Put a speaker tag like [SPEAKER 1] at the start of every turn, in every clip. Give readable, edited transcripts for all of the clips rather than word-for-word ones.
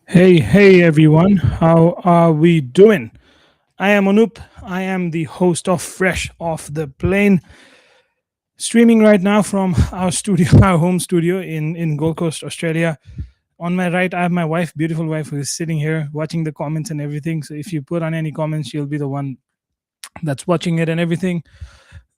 [SPEAKER 1] Hey everyone, how are we doing? I am Anup. I am the host of Fresh Off the Plane, streaming right now from our studio, our home studio in Gold Coast, Australia. On my right, I have my wife, beautiful wife, who is sitting here watching the comments and everything. So if you put on any comments, she'll be the one that's watching it and everything.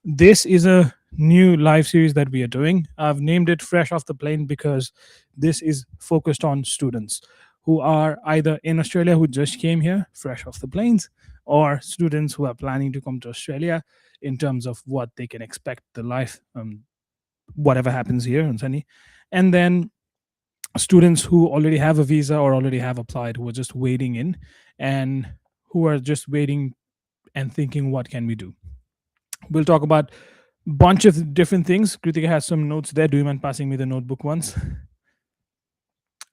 [SPEAKER 1] This is a new live series that we are doing. I've named it Fresh Off the Plane because this is focused on students who are either in Australia who just came here, fresh off the planes, or students who are planning to come to Australia in terms of what they can expect the life, whatever happens here in Sunny. And then students who already have a visa or already have applied, who are just waiting in and who are just waiting and thinking, what can we do? We'll talk about bunch of different things. Kritika has some notes there. Do you mind passing me the notebook once?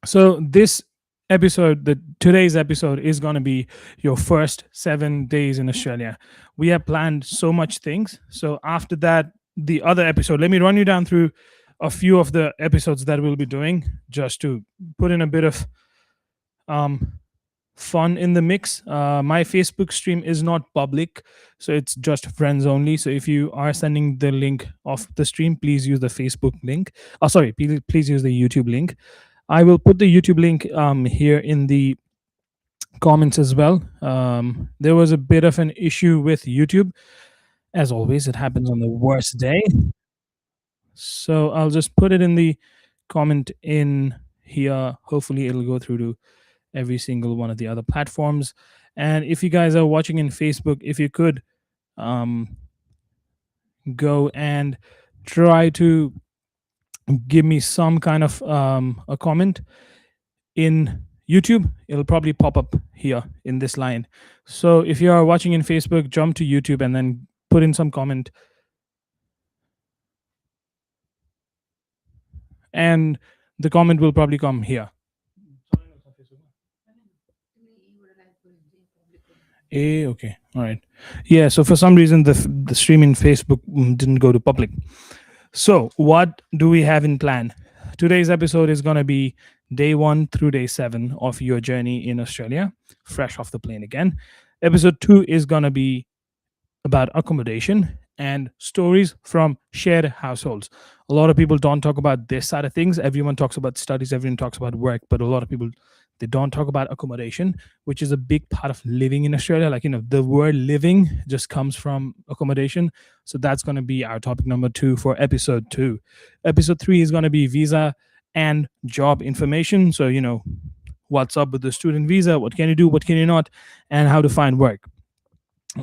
[SPEAKER 1] So this episode, the today's episode is going to be your first 7 days in Australia. We have planned so much things. So after that, the other episode, let me run you down through a few of the episodes that we'll be doing just to put in a bit of um, fun in the mix. My Facebook stream is not public, so it's just friends only. So if you are sending the link of the stream, please use the Facebook link. Oh, sorry, please use the YouTube link. I will put the YouTube link here in the comments as well. There was a bit of an issue with YouTube. As always, it happens on the worst day. So I'll just put it in the comment in here. Hopefully, it'll go through to every single one of the other platforms. And if you guys are watching in Facebook, if you could um, go and try to give me some kind of a comment in YouTube, it'll probably pop up here in this line. So if you are watching in Facebook, jump to YouTube and then put in some comment. And the comment will probably come here. Okay, all right. Yeah, so for some reason the stream in Facebook didn't go to public. So what do we have in plan? Today's episode is going to be day 1 through day 7 of your journey in Australia, fresh off the plane again. Episode 2 is going to be about accommodation and stories from shared households. A lot of people don't talk about this side of things. Everyone talks about studies, everyone talks about work, but a lot of people, they don't talk about accommodation, which is a big part of living in Australia. Like, the word living just comes from accommodation. So that's going to be our topic number 2 for episode 2. Episode 3 is going to be visa and job information. So, what's up with the student visa, what can you do, what can you not, and how to find work.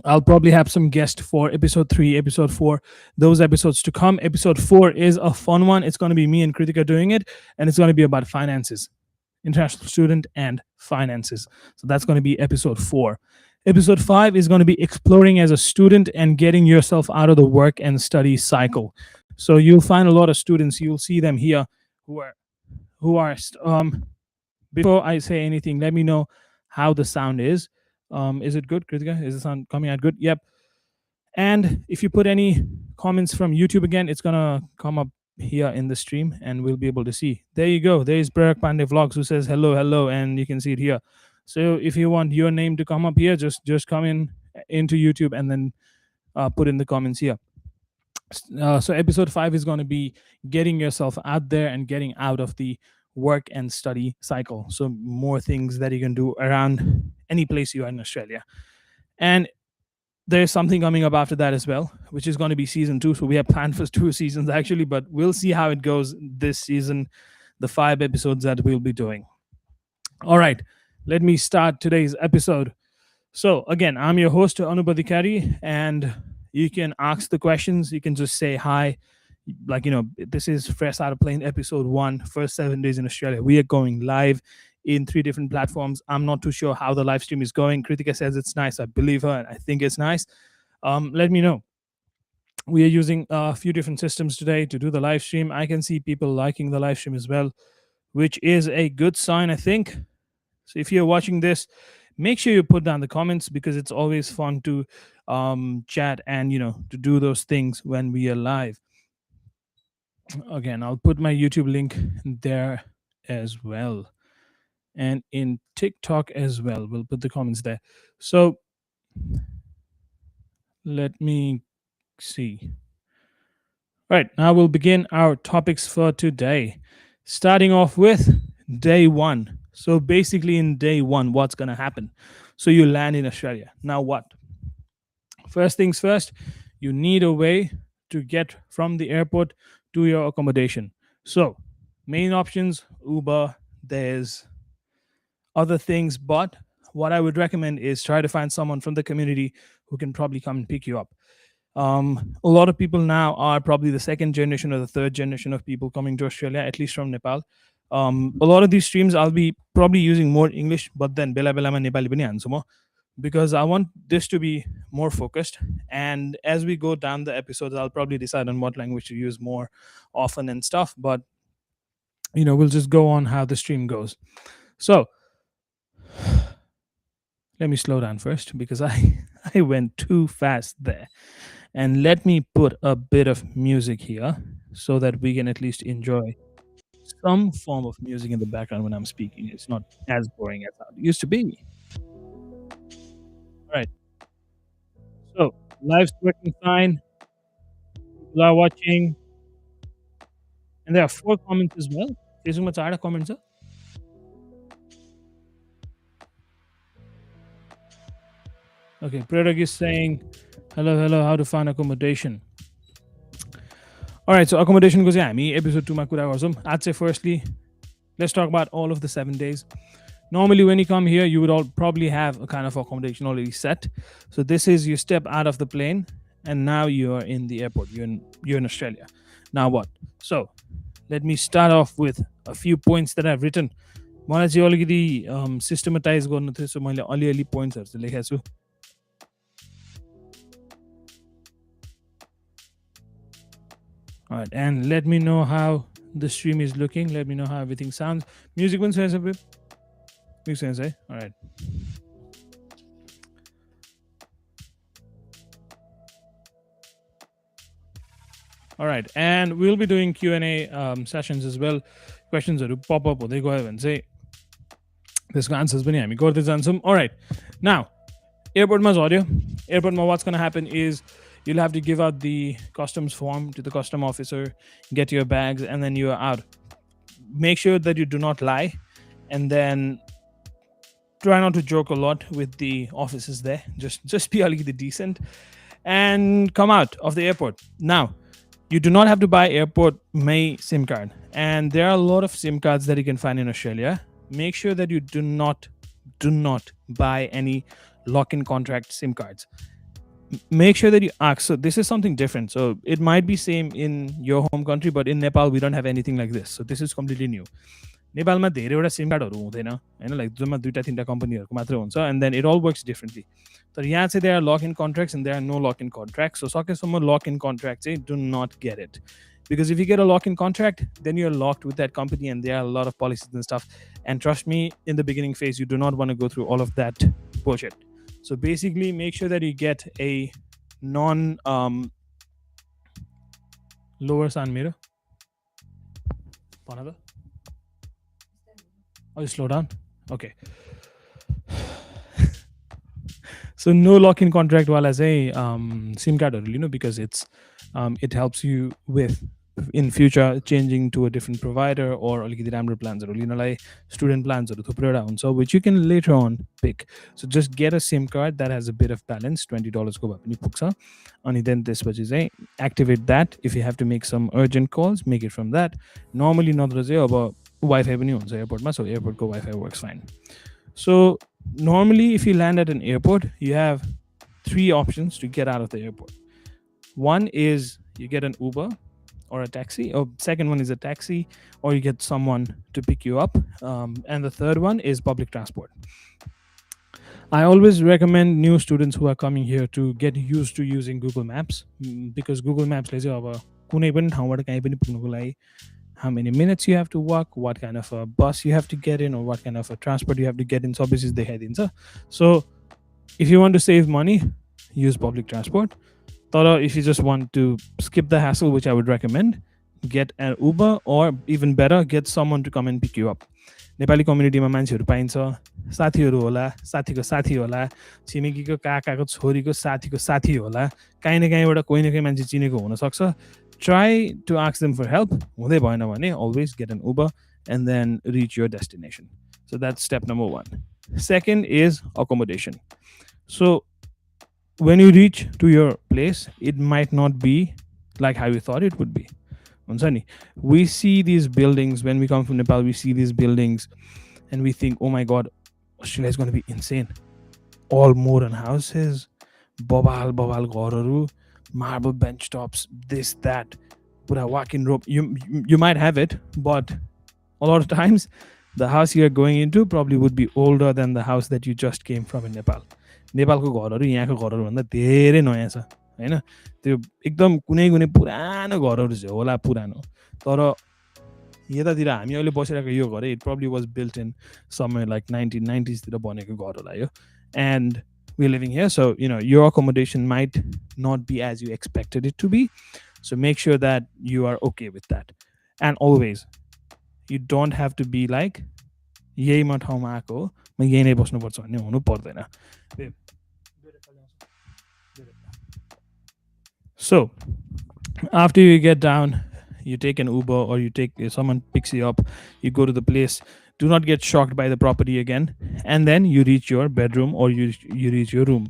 [SPEAKER 1] I'll probably have some guests for episode 3, episode 4, those episodes to come. Episode 4 is a fun one. It's going to be me and Kritika doing it, and it's going to be about finances, international student and finances. So that's going to be episode 4. Episode 5 is going to be exploring as a student and getting yourself out of the work and study cycle. So you'll find a lot of students, you'll see them here who are before I say anything, let me know how the sound is. Is it good, Kritika? Is the sound coming out good? Yep. And if you put any comments from YouTube again, it's gonna come up here in the stream and we'll be able to see. There you go. There is Prerak Pandey Vlogs who says hello, hello, and you can see it here. So if you want your name to come up here, just come in into YouTube and then put in the comments here. So episode 5 is going to be getting yourself out there and getting out of the work and study cycle. So more things that you can do around any place you are in Australia. And there's something coming up after that as well, which is going to be season 2. So we have planned for 2 seasons actually, but we'll see how it goes this season, the 5 episodes that we'll be doing. All right, let me start today's episode. So again, I'm your host, Anup Adhikari, and you can ask the questions. You can just say hi. Like, this is Fresh Out of Plane episode 1, first 7 days in Australia. We are going live in 3 different platforms. I'm not too sure how the live stream is going. Kritika says it's nice. I believe her, and I think it's nice. Let me know. We are using a few different systems today to do the live stream. I can see people liking the live stream as well, which is a good sign, I think. So if you're watching this, make sure you put down the comments because it's always fun to chat and to do those things when we are live. Again, I'll put my YouTube link there as well. and in TikTok as well. We'll put the comments there. So let me see. Right, now we'll begin our topics for today. Starting off with day one. So basically, in day one, what's going to happen? So you land in Australia. Now what? First things first, you need a way to get from the airport to your accommodation. So, main options Uber, there's other things, but what I would recommend is try to find someone from the community who can probably come and pick you up. A lot of people now are probably the second generation or the third generation of people coming to Australia, at least from Nepal. A lot of these streams I'll be probably using more English, but then bela bela ma Nepali pani haन्छु म, because I want this to be more focused. And as we go down the episodes, I'll probably decide on what language to use more often and stuff. But we'll just go on how the stream goes. So let me slow down first because I went too fast there. And let me put a bit of music here so that we can at least enjoy some form of music in the background when I'm speaking. It's not as boring as how it used to be. All right. So live's working fine. People are watching. And there are 4 comments as well. Facebook ma 4 comments छ. Okay, Prerak is saying, hello, how to find accommodation. All right, so accommodation goes, yeah, me episode 2 ma kura garchau. I'd say firstly, let's talk about all of the 7 days. Normally, when you come here, you would all probably have a kind of accommodation already set. So this is you step out of the plane, and now you are in the airport. You're in Australia. Now what? So let me start off with a few points that I've written. मलाई चाहिँ अलिकति systematise गर्नु थियो, so मैले अलिअलि पोइन्ट्सहरू चाहिँ लेखेको छु. All right, and let me know how the stream is looking. Let me know how everything sounds. Music one says a bit. Makes sense, eh? All right. All right, and we'll be doing Q&A sessions as well. Questions that pop up, or they go ahead and say, this answers पनि हामी गर्दै जान्छौँ. All right, now airport ma झर्यो. Airport ma what's going to happen is you'll have to give out the customs form to the custom officer, get your bags, and then you are out. Make sure that you do not lie, and then try not to joke a lot with the officers there. Just be a little decent and come out of the airport. Now, you do not have to buy airport May SIM card, and there are a lot of SIM cards that you can find in Australia. Make sure that you do not buy any lock-in contract SIM cards. Make sure that you ask. So this is something different. So it might be same in your home country, but in Nepal we don't have anything like this. So this is completely new. नेपालमा धेरैवटा SIM कार्डहरू हुँदैन हैन, like जम्मा 2-3 कम्पनीहरुको मात्र हुन्छ, and then it all works differently. तर यहाँ चाहिँ there are lock-in contracts and there are no lock-in contracts. So सकेसम्म lock-in contract चाहिँ do not get it, because if you get a lock-in contract, then you're locked with that company and there are a lot of policies and stuff. And trust me, in the beginning phase, you do not want to go through all of that bullshit. So basically, make sure that you get a non lower sound mirror. Oh, you slow down? Okay. So no lock-in contract while I say SIM card, because it helps you with in future changing to a different provider or plans or student plans or which you can later on pick. So just get a SIM card that has a bit of balance, $20 and then this is activate that. If you have to make some urgent calls, make it from that. Normally not about Wi-Fi airport, so airport Wi-Fi works fine. So normally if you land at an airport, you have 3 options to get out of the airport. One is you get an Uber or a taxi, or second one is a taxi, or you get someone to pick you up, and the third one is public transport. I always recommend new students who are coming here to get used to using Google Maps, because Google Maps how many minutes you have to walk, what kind of a bus you have to get in, or what kind of a transport you have to get in. So if you want to save money, use public transport. If you just want to skip the hassle, which I would recommend, get an Uber, or even better, get someone to come and pick you up. Nepali कम्युनिटीमा मान्छेहरू पाइन्छ, साथीहरू होला, साथीको साथी होला, छिमेकीको काकाको छोरीको साथीको साथी होला, काहीँ न काहीँबाट कोही न कोही मान्छे चिनेको हुनसक्छ. Try to ask them for help. हुँदै भएन भने always get an Uber and then reach your destination. So that's step number 1. Second is accommodation. So when you reach to your place, it might not be like how you thought it would be. We see these buildings when we come from Nepal. We see these buildings and we think, oh my god, Australia is going to be insane. All modern houses, bobal ghararu, marble bench tops, this, that, pura walk-in room. You might have it, but a lot of times the house you are going into probably would be older than the house that you just came from in Nepal. नेपालको घरहरू यहाँको घरहरूभन्दा धेरै नयाँ छ हैन. त्यो एकदम कुनै कुनै पुरानो घरहरू चाहिँ होला पुरानो, तर यतातिर हामी अहिले बसिरहेको यो घर it probably was built in somewhere like 1990s तिर बनेको घर होला यो. And we're living here, so your accommodation might not be as you expected it to be, so make sure that you are okay with that. And always, you don't have to be like यही म ठाउँमा आएको हो, म यही नै बस्नुपर्छ भन्ने हुनु पर्दैन. So after you get down, you take an Uber or you take someone picks you up, you go to the place. Do not get shocked by the property again, and then you reach your bedroom or you reach your room.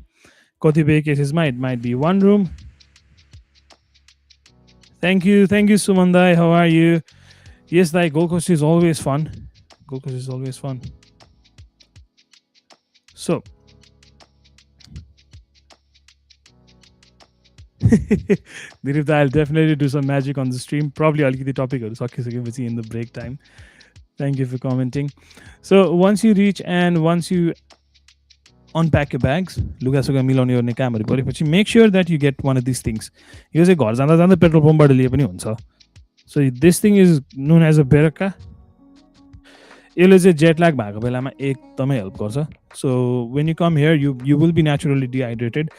[SPEAKER 1] Kotibay cases might be one room. Thank you Sumandai, how are you? Yes, Gold Coast is always fun. Gold Coast is always fun. So Dirip, I'll definitely do some magic on the stream. Probably I'll get the topic in the break time. Thank you for commenting. So once you reach and once you unpack your bags, make sure that you get one of these things. Petrol pump. So this thing is known as a beraka. यसले चाहिँ jet lag भएको बेलामा एकदमै help गर्छ. So when you come here, you will be naturally dehydrated.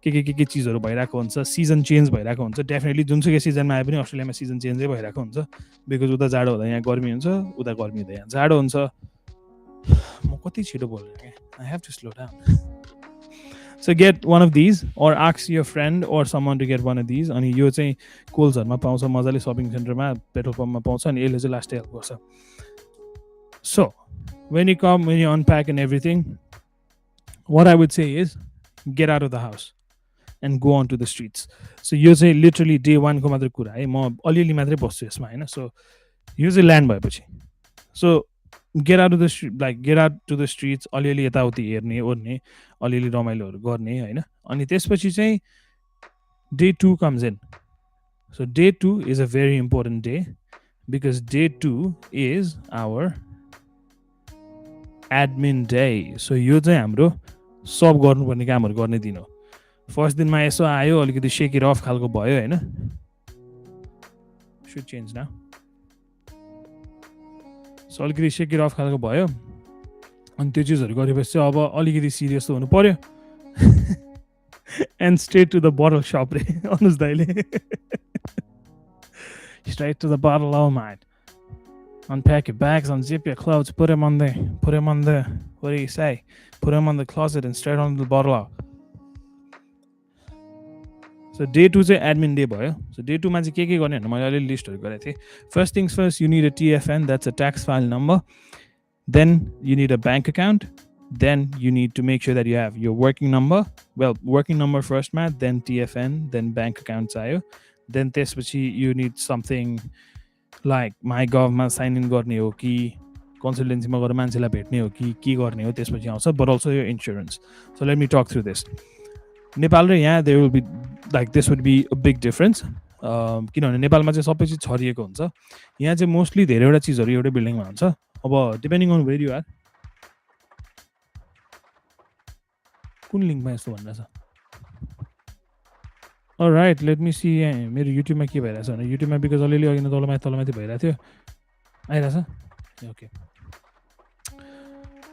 [SPEAKER 1] के चिजहरू भइरहेको हुन्छ, सिजन चेन्ज भइरहेको हुन्छ. डेफिनेटली जुनसुकै सिजनमा आए पनि अस्ट्रेलियामा सिजन चेन्जै भइरहेको हुन्छ, बिकज उता जाडो हुँदा यहाँ गर्मी हुन्छ, उता गर्मी हुँदा यहाँ जाडो हुन्छ. म कति छिटो बोल्छु, I have to slow down. So get one of these or ask your friend or someone to get one of these. अनि यो चाहिँ कोल्सहरुमा पाउँछ, मजाले शपिङ सेन्टरमा, पेट्रोल पम्पमा पाउँछ, अनि यसले चाहिँ लास्टै हेल्प गर्छ. So when you come, when you unpack and everything, what I would say is get out of the house and go on to the streets. So यो चाहिँ literally day 1 को मात्र कुरा है, म अलिअलि मात्रै बस्छु यसमा हैन. So यो चाहिँ ल्यान्ड भएपछि, so get out of the street, like get out to the streets, अलिअलि यताउति हेर्ने ओर्ने, अलिअलि रमाइलोहरू गर्ने हैन. अनि त्यसपछि चाहिँ day 2 comes in. So day 2 is a very important day because day 2 is our admin day. So यो चाहिँ हाम्रो सब गर्नुपर्ने कामहरू गर्ने दिन हो. फर्स्ट दिनमा यसो आयो, अलिकति शेक इट अफ खालको भयो हैन. Should change now. So अलिकति शेक इट अफ खालको भयो, अनि त्यो चिजहरू गरेपछि चाहिँ अब अलिकति सिरियस हुनु पर्यो. And straight to the bottle shop रे अनुज दाइले. Straight to the bottle, oh man. Unpack your bags, unzip your clothes, put them on the, what do you say? Put them on the closet and straight on the bottle. So day 2 चाहिँ admin day भयो. So day 2 मा चाहिँ के गर्ने भने मैले अलि लिस्टहरु गरेको थिएँ. First things first, you need a TFN, that's a tax file number. Then you need a bank account. Then you need to make sure that you have your working number. Well, working number first, Matt, then TFN, then bank account चाहियो. Then त्यसपछि you need something like MyGovमा sign in गर्ने हो कि consultancyमा गएर मान्छेलाई भेट्ने हो कि के गर्ने हो, त्यसपछि आउँछ. But also your insurance. So let me talk through this. Nepal र यहाँ there will be like this would be a big difference. किनभने नेपालमा चाहिँ सबै चिज छरिएको हुन्छ, यहाँ चाहिँ मोस्टली धेरैवटा चिजहरू एउटै बिल्डिङमा हुन्छ. अब depending on where you are, कुन लिङ्कमा यस्तो भनिरहेछ. Alright, let me see. मेरो युट्युबमा के भइरहेछ भने युट्युबमा बिकज अलिअलि अघि तलमाथि भइरहेको थियो, आइरहेछ. Okay,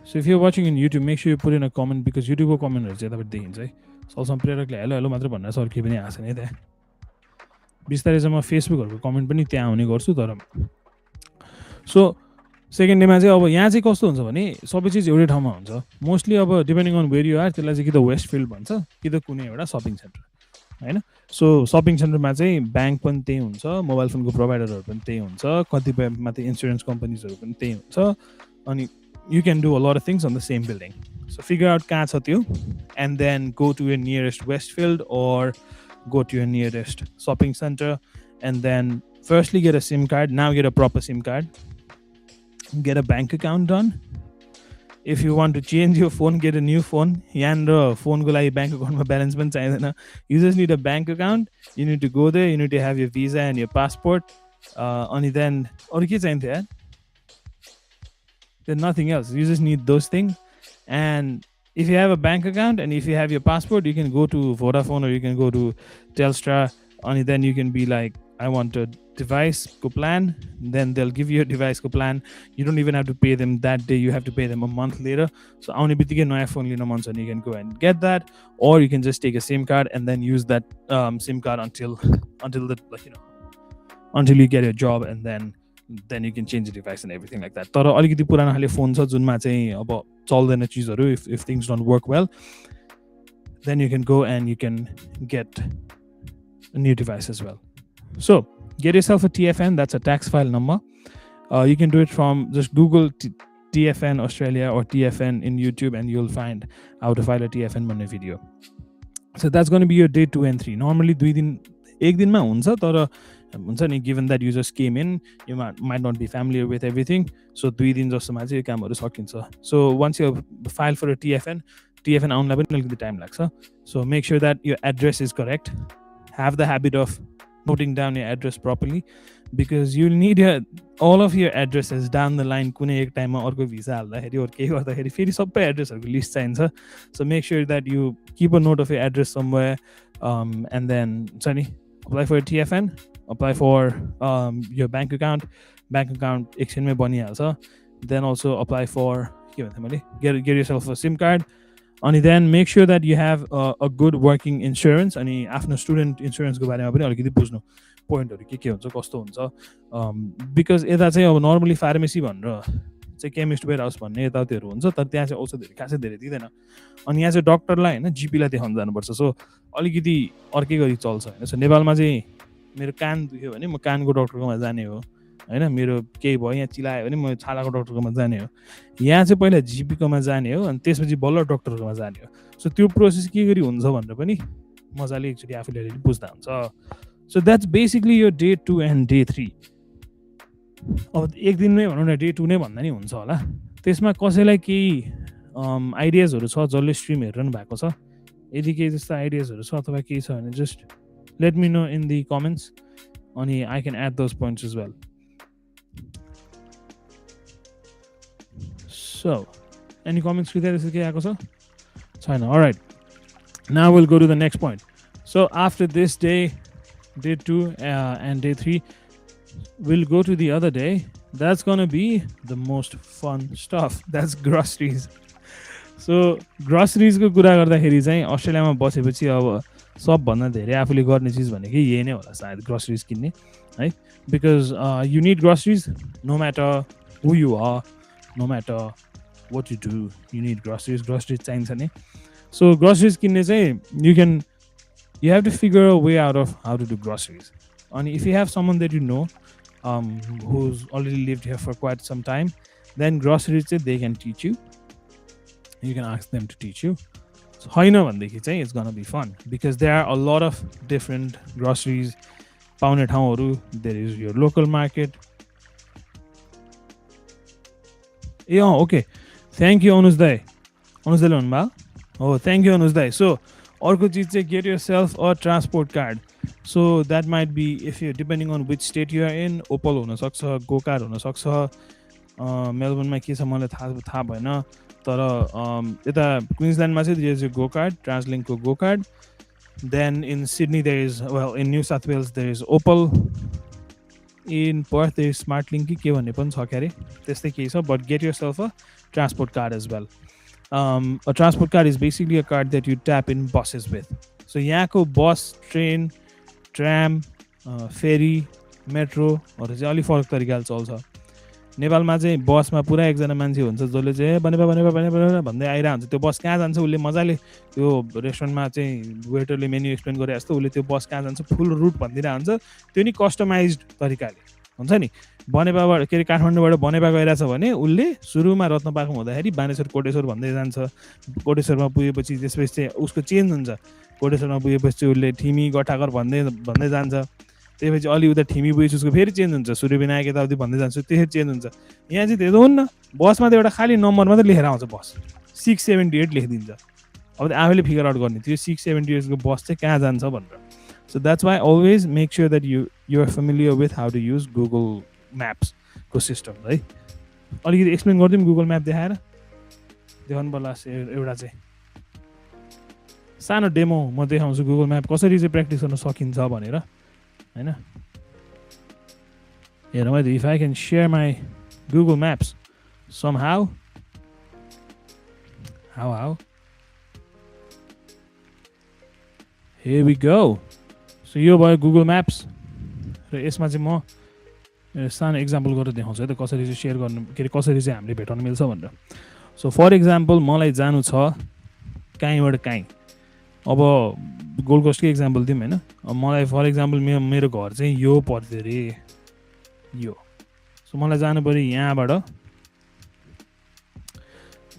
[SPEAKER 1] so if you are watching in YouTube, make sure you put in a comment because युट्युबको कमेन्टहरू चाहिँ यताबाट देखिन्छ है. सलसम प्रेरकले हेलो हेलो मात्र भन्नुहोस्, अरू केही पनि आएको छैन है त्यहाँ. बिस्तारै चाहिँ म फेसबुकहरूको कमेन्ट पनि त्यहाँ आउने गर्छु. तर सो सेकेन्ड डेमा चाहिँ अब यहाँ चाहिँ कस्तो हुन्छ भने सबै चिज एउटै ठाउँमा हुन्छ मोस्टली अब depending on where you are त्यसलाई चाहिँ कि त वेस्ट फिल्ड भन्छ कि त कुनै एउटा सपिङ सेन्टर होइन सो सपिङ सेन्टरमा चाहिँ ब्याङ्क पनि त्यही हुन्छ मोबाइल फोनको प्रोभाइडरहरू पनि त्यही हुन्छ कतिपयमा चाहिँ इन्सुरेन्स कम्पनीजहरू पनि त्यही हुन्छ अनि you can do a lot of things on the same building so figure out कहाँ छ त्यो and then go to your nearest waste field or go to your nearest shopping center and then firstly get a SIM card. Now get a proper SIM card. Get a bank account done. If you want to change your phone, get a new phone. Yandra phone go like bank account ma balance ban chahidaina. You just need a bank account. You need to go there. You need to have your visa and your passport. Only then aru ke chahiन्छ yaar? There's nothing else. You just need those things. And if you have a bank account and if you have your passport, you can go to Vodafone or you can go to Telstra. Only then you can be like, I want a device go plan. Then they'll give you a device go plan. You don't even have to pay them that day. You have to pay them a month later. So only naya phone lina man cha, you can go and get that, or you can just take a SIM card and then use that SIM card until the until you get a job, and then you can change the device and everything like that. तर अलिकति पुरानो खाले phone छ जुनमा चाहिँ अब चल्दैन चीजहरु. If things don't work well, then you can go and you can get a new device as well. So get yourself a TFN. That's a tax file number. You can do it from just Google TFN Australia or TFN in YouTube and you'll find how to file a TFN भन्ने video. So that's going to be your day 2 and 3. Normally एक दिनमा हुन्छ तर हुन्छ नि, given that you just came in, you might not be familiar with everything. So 2 दिन जस्तोमा चाहिँ यो कामहरु सकिन्छ. So once you file for a TFN आउनलाई पनि अलिकति टाइम लाग्छ. So make sure that your address is correct. Have the habit of noting down your address properly, because you'll need all of your addresses down the line. कुनै एक टाइममा अर्को visa हाल्दाखेरि or केही गर्दाखेरि फेरि सबै एड्रेसहरुको लिस्ट चाहिन्छ. So make sure that you keep a note of your address somewhere, and then apply for a TFN, apply for your bank account एकछिनमै बनिहाल्छ. Then also apply for get yourself a SIM card. And then make sure that you have a good working insurance. अनि आफ्नो student इन्स्योरेन्सको बारेमा पनि अलिकति बुझ्नु, पोइन्टहरु के हुन्छ कस्तो हुन्छ. बिकज यता चाहिँ अब नर्मली फार्मेसी भनेर चाहिँ केमिस्ट वेयर हाउस भन्ने यतातिर हुन्छ, तर त्यहाँ चाहिँ औषधहरु खासै धेरै दिँदैन. अनि यहाँ चाहिँ डाक्टरलाई हैन जीपीलाई देखाउन जानुपर्छ. सो अलिकति अर्कै गरी चल्छ हैन. सो नेपालमा चाहिँ मेरो कान दुख्यो भने म कानको डाक्टरकोमा जाने हो हैन, मेरो केही भयो यहाँ चिलायो भने म छालाको डाक्टरकोमा जाने हो. यहाँ चाहिँ पहिला जीपीकोमा जाने हो अनि त्यसपछि बल्ल डाक्टरकोमा जाने हो. सो त्यो प्रोसेस के गरी हुन्छ भनेर पनि मजाले एकचोटी आफूले बुझ्दा हुन्छ. सो द्याट्स बेसिकली यो डे 2 एन्ड डे 3. अब एक दिनमै भनौँ न डे 2 नै भन्दा नि हुन्छ होला. त्यसमा कसैलाई केही आइडियाजहरु छ जसले स्ट्रिम हेरिरहनु भएको छ, यदि केही जस्तो आइडियाजहरु छ अथवा केही छ भने just let me know in the comments and I can add those points as well. So any comments with this China? All right, now we'll go to the next point. So after this day 2 and day 3, we'll go to the other day. That's gonna be the most fun stuff. That's groceries. So groceries को कुरा गर्दाखेरि चाहिँ अस्ट्रेलियामा बसेपछि अब सबभन्दा धेरै आफूले गर्ने चीज भनेको यही नै होला सायद, ग्रोसरीज किन्ने है. Because you need groceries no matter who you are, no matter what you do, you need groceries चाहिन्छ नि. सो ग्रोसरीज किन्ने चाहिँ you have to figure a way out of how to do groceries. And if you have someone that you know who's already lived here for quite some time, then groceries they can teach you. You can ask them to teach you. So it's gonna be fun because there are a lot of different groceries. There is your local market. Yeah, okay. Thank you, Anusdai. Oh, thank you, Anusdai. So, get yourself a transport card. So that might be, if you're depending on which state you are in, Opal huna sakcha, GoCard huna sakcha. Melbourne ma ke cha मलाई थाहा भएन. तर यता क्वीन्सल्यान्डमा चाहिँ there is a GoCard, TransLink को GoCard. Then in Sydney there is, in New South Wales there is Opal. In Perth there is SmartLink के भन्ने पनि छ क्यारे, त्यस्तै केही छ. But get yourself a transport card as well. A transport card is basically a card that you tap in buses with. So यहाँको bus, train, tram, ferry, metro हरु चाहिँ अलि फरक तरिकाले चल्छ. नेपालमा चाहिँ बसमा पुरा एकजना मान्छे हुन्छ जसले चाहिँ बनेपा बनेपा बनेपा भन्दै आइरहेको हुन्छ। त्यो बस कहाँ जान्छ उसले मजाले त्यो रेस्टुरेन्टमा चाहिँ वेटरले मेन्यु एक्सप्लेन गरे जस्तो उसले त्यो बस कहाँ जान्छ फुल रुट भनिदिरहेको हुन्छ। त्यो नि कस्टमाइज्ड तरिकाले हुन्छ नि। बनेपाबाट के अरे काठमाडौँबाट बनेपा गइरहेछ भने उसले सुरुमा रत्नपाखा हुँदाखेरि बानेश्वर कोटेश्वर भन्दै जान्छ। कोटेश्वरमा पुगेपछि त्यसपछि चाहिँ उसको चेन्ज हुन्छ। कोटेश्वरमा पुगेपछि उसले ठिमी गठागर भन्दै भन्दै जान्छ। त्यसपछि अलि उता ठिमी पुगेपछि उसको फेरि चेन्ज हुन्छ। सूर्यविनायक यताउति भन्दै जान्छ त्यसरी चेन्ज हुन्छ। यहाँ चाहिँ त्यस्तो हुन्न। बसमा त एउटा खालि नम्बर मात्रै लेखेर आउँछ बस 678 लेखिदिन्छ। अब आफैले फिगर आउट गर्ने त्यो 678 को बस चाहिँ कहाँ जान्छ भनेर। So that's why always make sure that you are familiar with how to use Google Maps को सिस्टम है। अलिकति एक्सप्लेन गरिदिउँ गुगल म्याप देखाएर देखाउनु पर्ला एउटा चाहिँ सानो डेमो म देखाउँछु गुगल म्याप कसरी चाहिँ प्र्याक्टिस गर्न सकिन्छ भनेर हैन। हेरौँ है if I can share my Google Maps somehow how here we go। So यो भयो गुगल म्याप्स र यसमा चाहिँ म सानो एक्जाम्पल गरेर देखाउँछु है त कसरी चाहिँ सेयर गर्नु के अरे कसरी चाहिँ हामीले भेटाउन मिल्छ भनेर। सो फर एक्जाम्पल मलाई जानु छ कहीँबाट कहीँ। अब गोल्ड कोस्टकै एक्जाम्पल दिउँ होइन। अब मलाई फर एक्जाम्पल मेरो घर चाहिँ यो पर्थ्यो अरे यो। सो मलाई जानु पऱ्यो यहाँबाट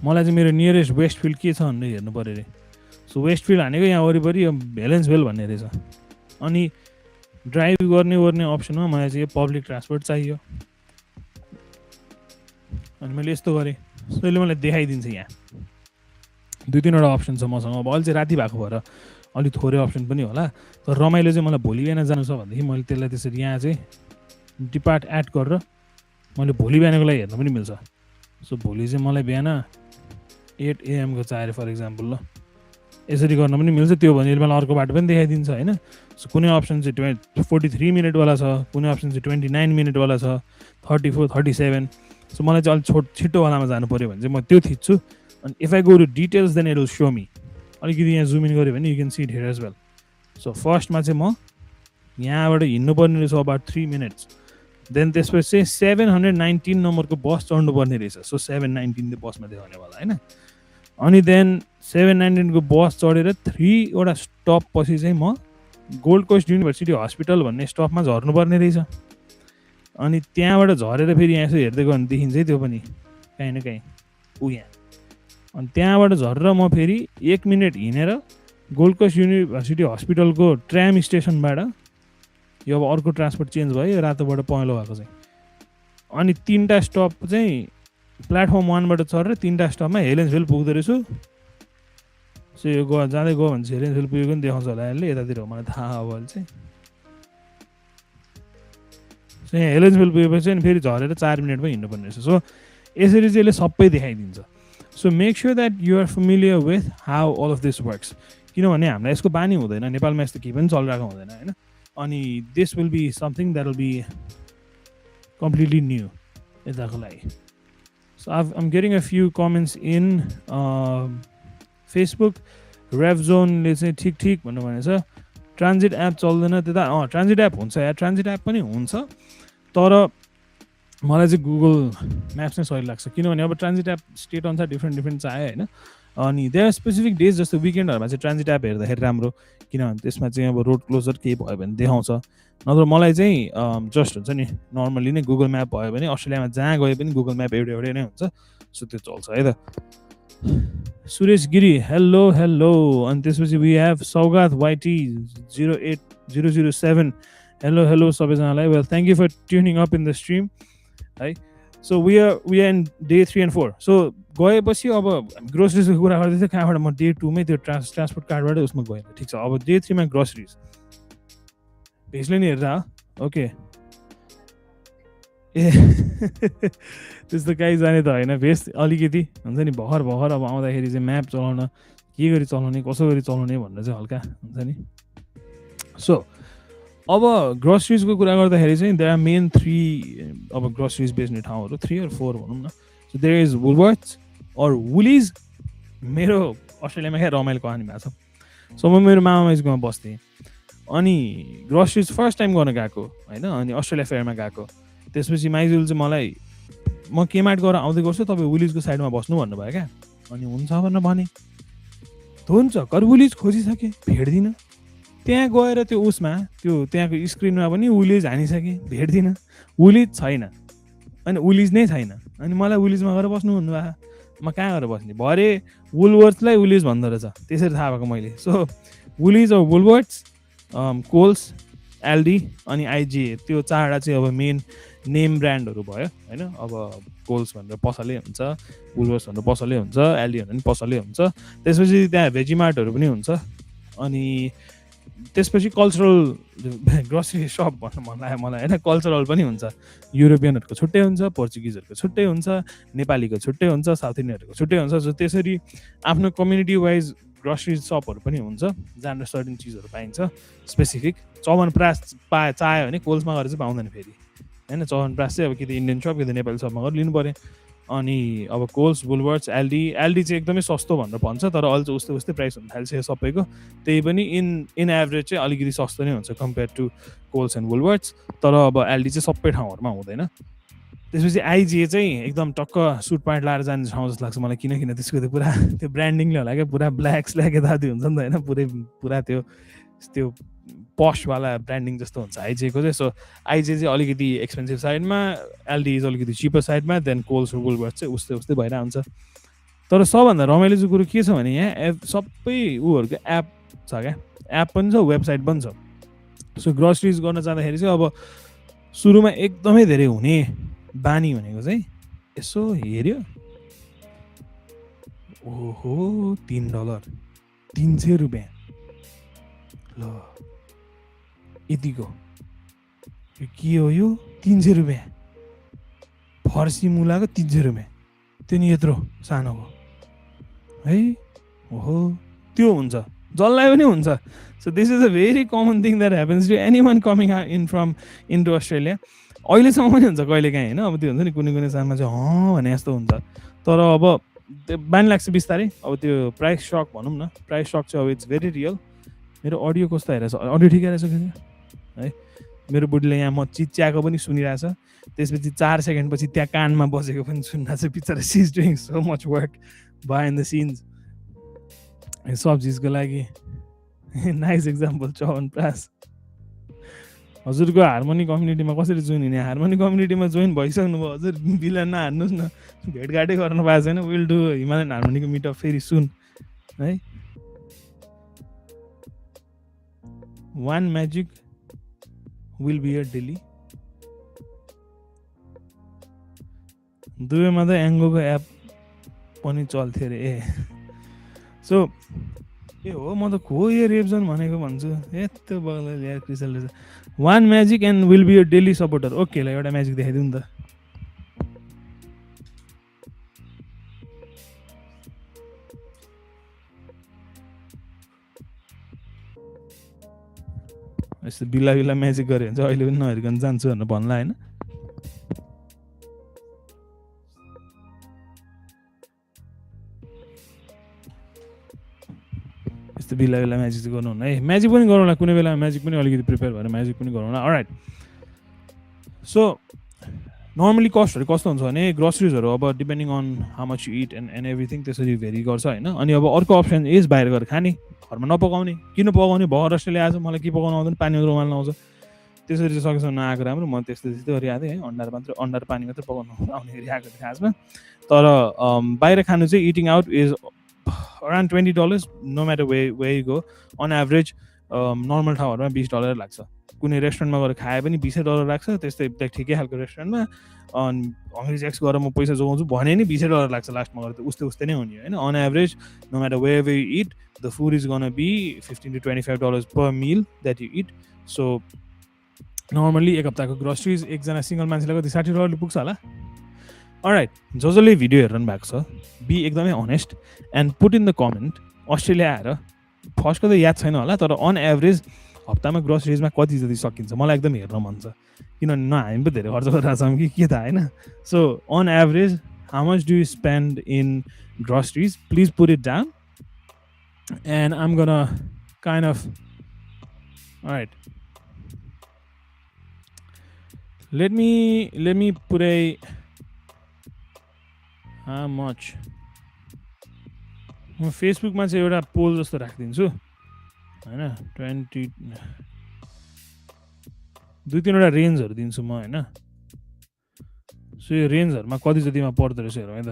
[SPEAKER 1] मलाई चाहिँ मेरो नियरेस्ट वेस्टफिल्ड के छ भनेर हेर्नु पऱ्यो अरे। सो वेस्टफिल्ड भनेको यहाँ वरिपरि यो हेलेन्सभेल भन्ने रहेछ। अनि ड्राइभ गर्ने अप्सनमा मलाई चाहिँ यो पब्लिक ट्रान्सपोर्ट चाहियो। अनि मैले यस्तो गरेँ। सो यसले मलाई देखाइदिन्छ यहाँ 2-3वटा अप्सन छ मसँग। अब अहिले चाहिँ राति भएको भएर अलिक थोरै अप्सन पनि होला तर रमाइलो चाहिँ मलाई भोलि बिहान जानु छ भनेदेखि मैले त्यसलाई त्यसरी यहाँ चाहिँ डिपार्ट एड गरेर मैले भोलि बिहानको लागि हेर्न पनि मिल्छ। सो भोलि चाहिँ मलाई बिहान 8 AM को चाहियो फर एक्जाम्पल ल यसरी गर्न पनि मिल्छ। त्यो भने मलाई अर्को बाटो पनि देखाइदिन्छ होइन। सो कुनै अप्सन चाहिँ 43 मिनटवाला छ कुनै अप्सन चाहिँ 29 मिनटवाला छ 34 37। सो मलाई चाहिँ अलिक छिटोवालामा जानु पऱ्यो भने चाहिँ म त्यो थिच्छु। अनि if I go to details then it will show me. अलिकति यहाँ जुम इन गऱ्यो भने you can see it here as well. So फर्स्टमा चाहिँ म यहाँबाट हिँड्नुपर्ने रहेछ अबाउट 3 मिनट्स। देन त्यसपछि चाहिँ 719 नम्बरको बस चढ्नुपर्ने रहेछ। सो 719 बसमा देखाउनेवाला होइन। अनि देन 719 को बस चढेर 3वटा स्टप पछि चाहिँ म गोल्ड कोस्ट युनिभर्सिटी हस्पिटल भन्ने स्टपमा झर्नुपर्ने रहेछ। अनि त्यहाँबाट झरेर फेरि यहाँ यसो हेर्दै गयो भने देखिन्छ है त्यो पनि कहीँ न कहीँ यहाँ। अनि त्यहाँबाट झरेर म फेरि 1 मिनट हिँडेर गोल्ड कोस्ट युनिभर्सिटी हस्पिटलको ट्राम स्टेसनबाट यो अब अर्को ट्रान्सपोर्ट चेन्ज भयो रातोबाट पहेँलो भएको चाहिँ। अनि 3टा स्टप चाहिँ प्लेटफर्म 1बाट चढेर 3टा स्टपमा हेलेन्सभेल पुग्दो रहेछु। सो यो जाँदै गयो भने चाहिँ हेलेन्सभेल पुगेको पनि देखाउँछ होला यसले यतातिर हो मलाई थाहा अब अहिले चाहिँ। सो यहाँ हेलेन्सभेल पुगेपछि अनि फेरि झरेर 4 मिनटमा हिँड्नुपर्ने रहेछ। सो यसरी चाहिँ यसले सबै देखाइदिन्छ। So make sure that you are familiar with how all of this works. किनभने हामीलाई यसको बानी हुँदैन नेपालमा यस्तो केही पनि चलिरहेको हुँदैन होइन। अनि this will be something that will be completely new यताको लागि। So I'm getting a few comments in Facebook. रेभ जोनले चाहिँ ठिक भनेको छ ट्रान्जिट एप चल्दैन त्यता। ट्रान्जिट एप हुन्छ या ट्रान्जिट एप पनि हुन्छ तर मलाई चाहिँ गुगल म्याप्स नै सही लाग्छ। किनभने अब ट्रान्जिट एप स्टेट अनुसार डिफ्रेन्ट चाहियो होइन। अनि देयर स्पेसिफिक डेज जस्तो विकेन्डहरूमा चाहिँ ट्रान्जिट एप हेर्दाखेरि राम्रो किनभने त्यसमा चाहिँ अब रोड क्लोजर केही भयो भने देखाउँछ। नत्र मलाई चाहिँ जस्ट हुन्छ नि नर्मली नै गुगल म्याप भयो भने अस्ट्रेलियामा जहाँ गए पनि गुगल म्याप एउटै नै हुन्छ। सो त्यो चल्छ है त। सुरेश गिरी हेलो। अनि त्यसपछि we have Saugat YT 08007 hello सबैजनालाई। Well thank you for tuning up in the stream है। So we are in day 3 and 4। सो गएपछि अब ग्रोसरिजको कुरा गर्दै थियो कहाँबाट म डे 2 मै त्यो ट्रान्सपोर्ट कार्डबाट उसमा गएँ ठिक छ। अब डे 3 मा ग्रोसरिज भेजले नि हेरेर ओके ए त्यस्तो कहीँ जाने त होइन। भेज अलिकति हुन्छ नि भर्खर अब आउँदाखेरि चाहिँ म्याप चलाउन के गरी चलाउने कसो गरी चलाउने भनेर चाहिँ हल्का हुन्छ नि। सो अब ग्रोसरिजको कुरा गर्दाखेरि चाहिँ देयर आर मेन 3 अब ग्रोसरिज बेच्ने ठाउँहरू 3 or 4 भनौँ न। सो देयर इज वुलवर्थ और वुलिज। मेरो अस्ट्रेलियामा क्या रमाइलो कहानी भएको छ। सो म मेरो मामा माइजकोमा बस्थेँ अनि ग्रोसरिज फर्स्ट टाइम गर्न गएको होइन। अनि अस्ट्रेलिया फेयरमा गएको त्यसपछि माइजूले चाहिँ मलाई म केमार्ट गएर आउँदै गर्छु, तपाईँ वुलिजको साइडमा बस्नु भन्नुभयो क्या। अनि हुन्छ भनेर भने, हुन्छ घर वुलिज खोजिसकेँ, भेट्दिनँ। त्यहाँ गएर त्यो उसमा त्यो त्यहाँको स्क्रिनमा पनि वुलिज हानिसकेँ, भेट्दिनँ, वुलिज छैन। अनि वुलिज नै छैन। अनि मलाई वुलिजमा गएर बस्नु भन्नुभयो। म कहाँ गएर बस्ने? भरे वुलवर्ट्सलाई वुलिज भन्दो रहेछ, त्यसरी थाहा भएको मैले। सो वुलिज अब वुलवर्ट्स, कोल्स, एलडी अनि आइजिए, त्यो चारवटा चाहिँ अब मेन नेम ब्रान्डहरू भयो होइन। अब कोल्स भनेर पसलै हुन्छ, वुलवर्ट्स भनेर पसलै हुन्छ, एलडी भनेर पनि पसलै हुन्छ। त्यसपछि त्यहाँ भेजिमार्टहरू पनि हुन्छ। अनि त्यसपछि कल्चरल ग्रोसरी सप भन्नु मन लाग्यो मलाई होइन। कल्चरल पनि हुन्छ, युरोपियनहरूको छुट्टै हुन्छ, पोर्चुगिजहरूको छुट्टै हुन्छ, नेपालीको छुट्टै हुन्छ, साउथ इन्डियनहरूको छुट्टै हुन्छ। सो त्यसरी आफ्नो कम्युनिटी वाइज ग्रोसरी सपहरू पनि हुन्छ, जहाँनिर सर्टेन चिजहरू पाइन्छ स्पेसिफिक। च्यवनप्रास चाह्यो भने कोल्समा गएर चाहिँ पाउँदैन फेरि होइन। च्यवनप्रास चाहिँ अब कि त इन्डियन सप कि त नेपाली सपमा गएर लिनु पऱ्यो। अनि अब कोल्स, वुलवर्ट्स, एलडी चाहिँ एकदमै सस्तो भनेर भन्छ, तर अहिले चाहिँ उस्तै प्राइस हुन थालिसक्यो सबैको। त्यही पनि इन एभरेज चाहिँ अलिकति सस्तो नै हुन्छ कम्पेयर टु कोल्स एन्ड वुलवर्ट्स। तर अब एलडी चाहिँ सबै ठाउँहरूमा हुँदैन। त्यसपछि आइजिए चाहिँ एकदम टक्क सुट प्यान्ट लाएर जाने ठाउँ जस्तो लाग्छ मलाई, किनकिन त्यसको त्यो पुरा त्यो ब्रान्डिङले होला क्या, पुरा ब्ल्याक स्ल्याक यताउति हुन्छ नि त होइन, पुरा त्यो पसवाला ब्रान्डिङ जस्तो हुन्छ आइजिएको चाहिँ। सो आइजिए चाहिँ अलिकति एक्सपेन्सिभ साइडमा, एलडी इज अलिकति चिपर साइडमा, देन कोल्स र वुलवर्ट्स चाहिँ उस्तै भइरहेको हुन्छ। तर सबभन्दा रमाइलो चाहिँ कुरो के छ भने यहाँ सबै उहरूको एप छ क्या, एप पनि छ, वेबसाइट पनि छ। सो ग्रोसरिज गर्न जाँदाखेरि चाहिँ अब सुरुमा एकदमै धेरै हुने बानी भनेको चाहिँ यसो हेऱ्यो, ओहो $3, 300 रुपियाँ, ल यतिको यो के हो? यो 300 रुपियाँ, फर्सी मुलाको 300 रुपियाँ, त्यो नि यत्रो सानोको है। ओहो त्यो हुन्छ, जसलाई पनि हुन्छ। So this is a very common thing that happens to any one coming into Australia. अहिलेसम्म पनि हुन्छ कहिलेकाहीँ होइन। अब त्यो हुन्छ नि कुनै सालमा चाहिँ भने जस्तो हुन्छ, तर अब त्यो बानी लाग्छ बिस्तारै। अब त्यो प्राइस सक भनौँ न, प्राइस सक चाहिँ अब इट्स भेरी रियल। मेरो अडियो कस्तो आइरहेछ? अडियो ठिकै आइरहेछ है? मेरो बुढीले यहाँ म चिच्याएको पनि सुनिरहेछ, त्यसपछि 4 सेकेन्डपछि त्यहाँ कानमा बसेको पनि सुनिरहेछ। बिचरा she is doing so much work behind the scenes सब चिजको लागि। Nice example chyawanprash. हजुरको हार्मोनी कम्युनिटीमा कसरी जोइन हुने? हार्मोनी कम्युनिटीमा जोइन भइसक्नु भयो हजुर, बिला नहार्नुहोस् न, भेटघाटै गर्न पाएको छैन। विल डु हिमालयन हार्मोनीको मिटअप फेरि सुन है। One magic will be here daily. दुबईमा त एङ्गोको एप पनि चल्थ्यो अरे। सो हो, म त खो यो रेप्जन भनेको भन्छु। यस्तो बगल यार क्रिसलले one magic and will be your daily supporter. Okay ल, एउटा म्याजिक देखाइदिउँ नि त। यस्तो बिला म्याजिक गऱ्यो भने चाहिँ अहिले पनि नहेरिकन जान्छु भनेर भन्ला होइन। यस्तो बिला म्याजिक चाहिँ गर्नु है। म्याजिक पनि गरौँला कुनै बेला, म्याजिक पनि अलिकति प्रिपेयर भएर म्याजिक पनि गरौँला। अलराइट, सो नर्मली कस्टहरू कस्तो हुन्छ भने ग्रोसरिजहरू अब depending on how much you eat and everything त्यसरी भेरी गर्छ होइन। अनि अब अर्को अप्सन इज बाहिर गएर खाने, घरमा नपकाउने। किन पकाउने? भर अस्ट्रेलिया आएछ, मलाई के पकाउनु आउँदैन, पानी मात्र उमाल्नु आउँछ। त्यसरी चाहिँ सकेसम्म नआएको राम्रो। म त्यस्तै गरिरहेको थिएँ है, अन्डा र पानी मात्रै पकाउनु आउने गरी आएको थिएँ खासमा। तर बाहिर खानु चाहिँ eating out is around $20 no matter way you go. On average normal ठाउँहरूमा $20 लाग्छ। कुनै रेस्टुरेन्टमा गएर खाए पनि $20 लाग्छ। त्यस्तै ठिकै खालको रेस्टुरेन्टमा हङ्ग्री ज्याक्स गएर म पैसा जोगाउँछु भने नि $20 लाग्छ लास्टमा गएर। उस्तै नै हुने होइन। On average no matter where you eat the food is gonna be $15 to $25 per meal that you eat. So normally एक हप्ताको ग्रोसरिज एकजना सिङ्गल मान्छेलाई कति $60 पुग्छ होला। अलराइट, जसले भिडियो हेरिरहनु भएको छ, बी एकदमै honest and put in the comment Australia आएर फर्स्टको त याद छैन होला, तर अन एभरेज हप्तामा ग्रोसरिजमा कति जति सकिन्छ मलाई एकदम हेर्न मन छ। किनभने हामी पनि धेरै खर्च गरिरहेको छौँ कि के त होइन। So on average how much do you spend in groceries? Please put it down and I am gonna kind of alright, let me put a how much म फेसबुकमा चाहिँ एउटा पोल जस्तो राखिदिन्छु हैन 20 दुई तीनवटा रेन्जहरू दिन्छु म हैन सो यो रेन्जहरूमा कति जतिमा पर्दो रहेछ हेरौँ है त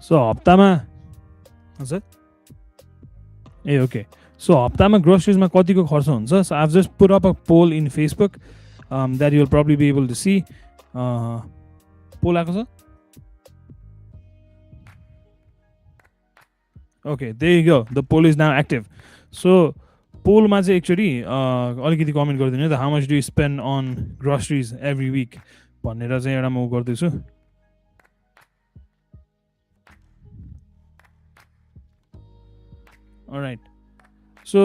[SPEAKER 1] सो हप्तामा हजुर ए ओके सो हप्तामा ग्रोसरिजमा कतिको खर्च हुन्छ so I just put up a poll in Facebook that you will probably be able to see poll आएको छ okay there you go the poll is now active so पोलमा चाहिँ एक्चुअली अलिकति comment गरिदिनु त how much do you spend on groceries every week भनेर चाहिँ एउटा म गर्दैछु अलराइट सो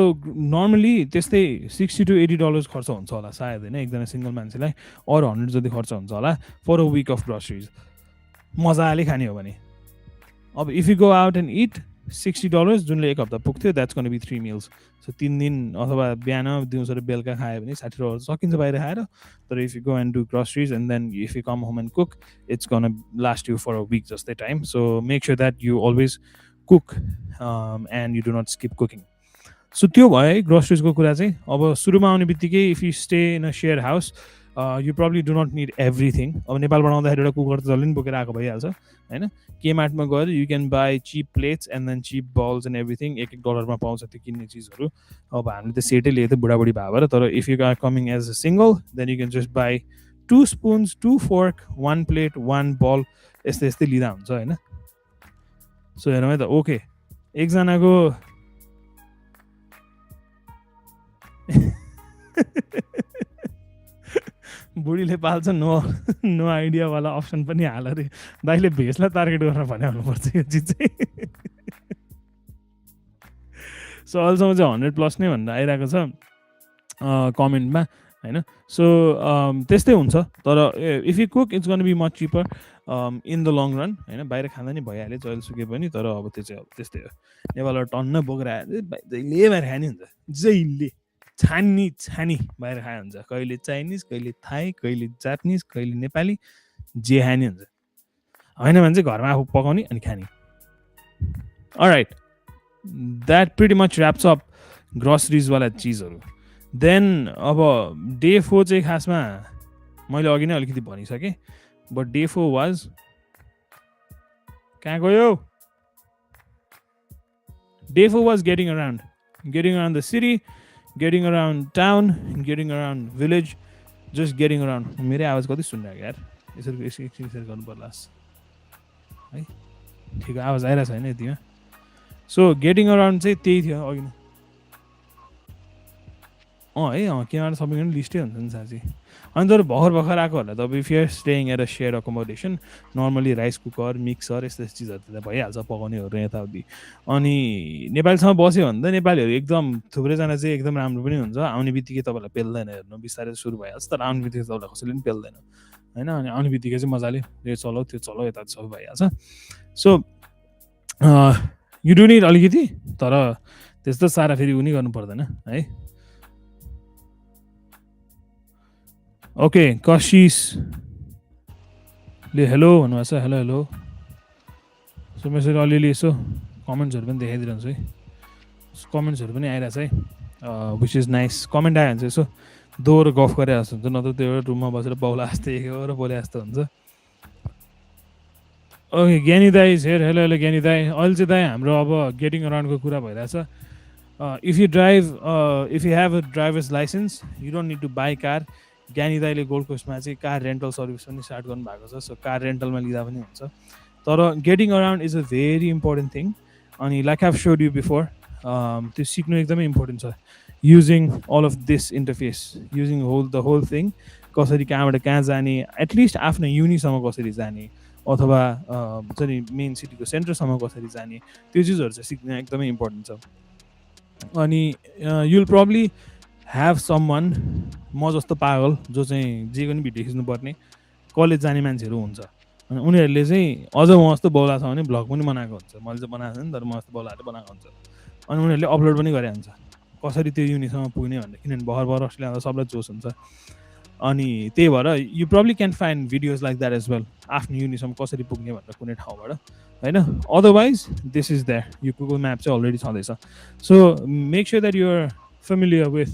[SPEAKER 1] नर्मली त्यस्तै $60 to $80 खर्च हुन्छ होला सायद होइन एकजना सिङ्गल मान्छेलाई अरू 100 जति खर्च हुन्छ होला for a week of groceries मजाले खाने हो भने अब if you go out and eat $60 जुनले एक हप्ता पुग्थ्यो that's gonna be 3 meals so 3 दिन अथवा बिहान दिउँसो र बेलुका खायो भने $60 सकिन्छ बाहिर खाएर तर if you go and do groceries and then if you come home and cook it's gonna last you for a week जस्तै time so make sure that you always cook and you do not skip cooking so त्यो भयो है ग्रोसरिजको कुरा चाहिँ अब सुरुमा आउने बित्तिकै if you stay in a share house you probably do not need everything अब नेपालबाट आउँदाखेरि एउटा कुकर त जसले पनि बोकेर आएको भइहाल्छ होइन केमार्टमा गएर you can buy cheap plates and then cheap bowls and everything $1 पाउँछ त्यो किन्ने चिजहरू अब हामीले त सेटै लिएको थियो बुढाबुढी भए भएर तर if you are coming as a single then you can just buy 2 spoons 2 fork 1 plate 1 ball यस्तै यस्तै लिँदा हुन्छ होइन सो हेरौँ है त ओके एकजनाको बुढीले पाल्छ नो आइडियावाला अप्सन पनि हाल अरे दाइले भेजलाई टार्गेट गरेर भने हुनुपर्छ यो चिज चाहिँ सो अहिलेसम्म चाहिँ 100+ नै भनेर आइरहेको छ कमेन्टमा होइन सो त्यस्तै हुन्छ तर if you cook it's gonna be much cheaper in the long run होइन बाहिर खाँदा नि भइहाल्यो जहिलेसुकै पनि तर अब त्यो चाहिँ अब त्यस्तै हो नेपालबाट टन्न बोकेर आयो जहिले बाहिर खाने हुन्छ जहिले छानी बाहिर खाए हुन्छ कहिले चाइनिज कहिले थाई कहिले जापानिज कहिले नेपाली जे खाने हुन्छ होइन भने चाहिँ घरमा आफू पकाउने अनि खाने alright that pretty much wraps up ग्रोसरिजवाला चिजहरू देन अब डे 4 चाहिँ खासमा मैले अघि नै अलिकति भनिसकेँ बट डे 4 वाज कहाँ गयो day 4 was getting around the city getting around town, getting around village, just getting around. मेरै आवाज कति सुनिरहेको यार यसरी गर्नु पर्ला है ठिक आवाज आइरहेको छैन यतिमा सो गेटिङ अराउन्ड चाहिँ त्यही थियो अघि नै केमा सबैको पनि लिस्टै हुन्छ नि साँच्ची अनि तर भर्खर आएको होला तपाईँ if you are staying at a share accommodation normally rice cooker mixer यस्तो चिजहरू त भइहाल्छ पकाउनेहरू यताउति अनि नेपालीसँग बस्यो भने त नेपालीहरू एकदम थुप्रैजना चाहिँ एकदम राम्रो पनि हुन्छ आउने बित्तिकै तपाईँलाई पेल्दैन हेर्नु बिस्तारै सुरु भइहाल्छ तर आउने बित्तिकै तपाईँलाई कसैले पनि पेल्दैन होइन अनि आउने बित्तिकै चाहिँ मजाले यो चलाऊ त्यो चलाऊ यता सबै भइहाल्छ सो यु डु निड अलिकति तर त्यस्तो सारा फेरि उनी गर्नु पर्दैन है ओके कशिसले हेलो भन्नुभएको छ हेलो सो मेसेज अलिअलि यसो कमेन्ट्सहरू पनि देखाइदिइरहन्छु है कमेन्ट्सहरू पनि आइरहेछ है विच इज नाइस कमेन्ट आयो भने चाहिँ यसो दोहोरो गफ गरे जस्तो हुन्छ नत्र त्यो एउटा रुममा बसेर बौला जस्तो एकोहोरो बोले जस्तो हुन्छ ओके ज्ञानी दाई हेर हेलो ज्ञानी दाई अहिले चाहिँ दाई हाम्रो अब गेटिङ अराउन्डको कुरा भइरहेछ if you have a drivers licence you don't need to buy car Gyani दाइले गोल्ड कोस्टमा चाहिँ कार रेन्टल सर्भिस पनि स्टार्ट गर्नुभएको छ सो कार रेन्टलमा लिँदा पनि हुन्छ तर getting around is a very important thing अनि like I have showed you before त्यो सिक्नु एकदमै इम्पोर्टेन्ट छ using all of this interface using the whole thing कसरी कहाँबाट कहाँ जाने एटलिस्ट आफ्नो युनिसम्म कसरी जाने अथवा हुन्छ नि मेन सिटीको सेन्टरसम्म कसरी जाने त्यो चिजहरू चाहिँ सिक्न एकदमै इम्पोर्टेन्ट छ अनि you'll probably have some one म जस्तो पागल जो चाहिँ जे पनि भिडियो खिच्नुपर्ने कलेज जाने मान्छेहरू हुन्छ अनि उनीहरूले चाहिँ अझ म जस्तो बौला छ भने भ्लग पनि बनाएको हुन्छ मैले चाहिँ बनाएको छैन तर म जस्तो बौलाहरूले बनाएको हुन्छ अनि उनीहरूले अपलोड पनि गरे हुन्छ कसरी त्यो युनिसम्म पुग्ने भनेर, किनभने भर भर अस्ट्रेलिया आउँदा सबलाई जोस हुन्छ। अनि त्यही भएर you probably can find videos like that as well, आफ्नो युनिसम्म कसरी पुग्ने भनेर कुनै ठाउँबाट होइन। अदरवाइज दिस इज द्याट, यो गुगल म्याप चाहिँ अलरेडी छँदैछ। So make sure that you're familiar with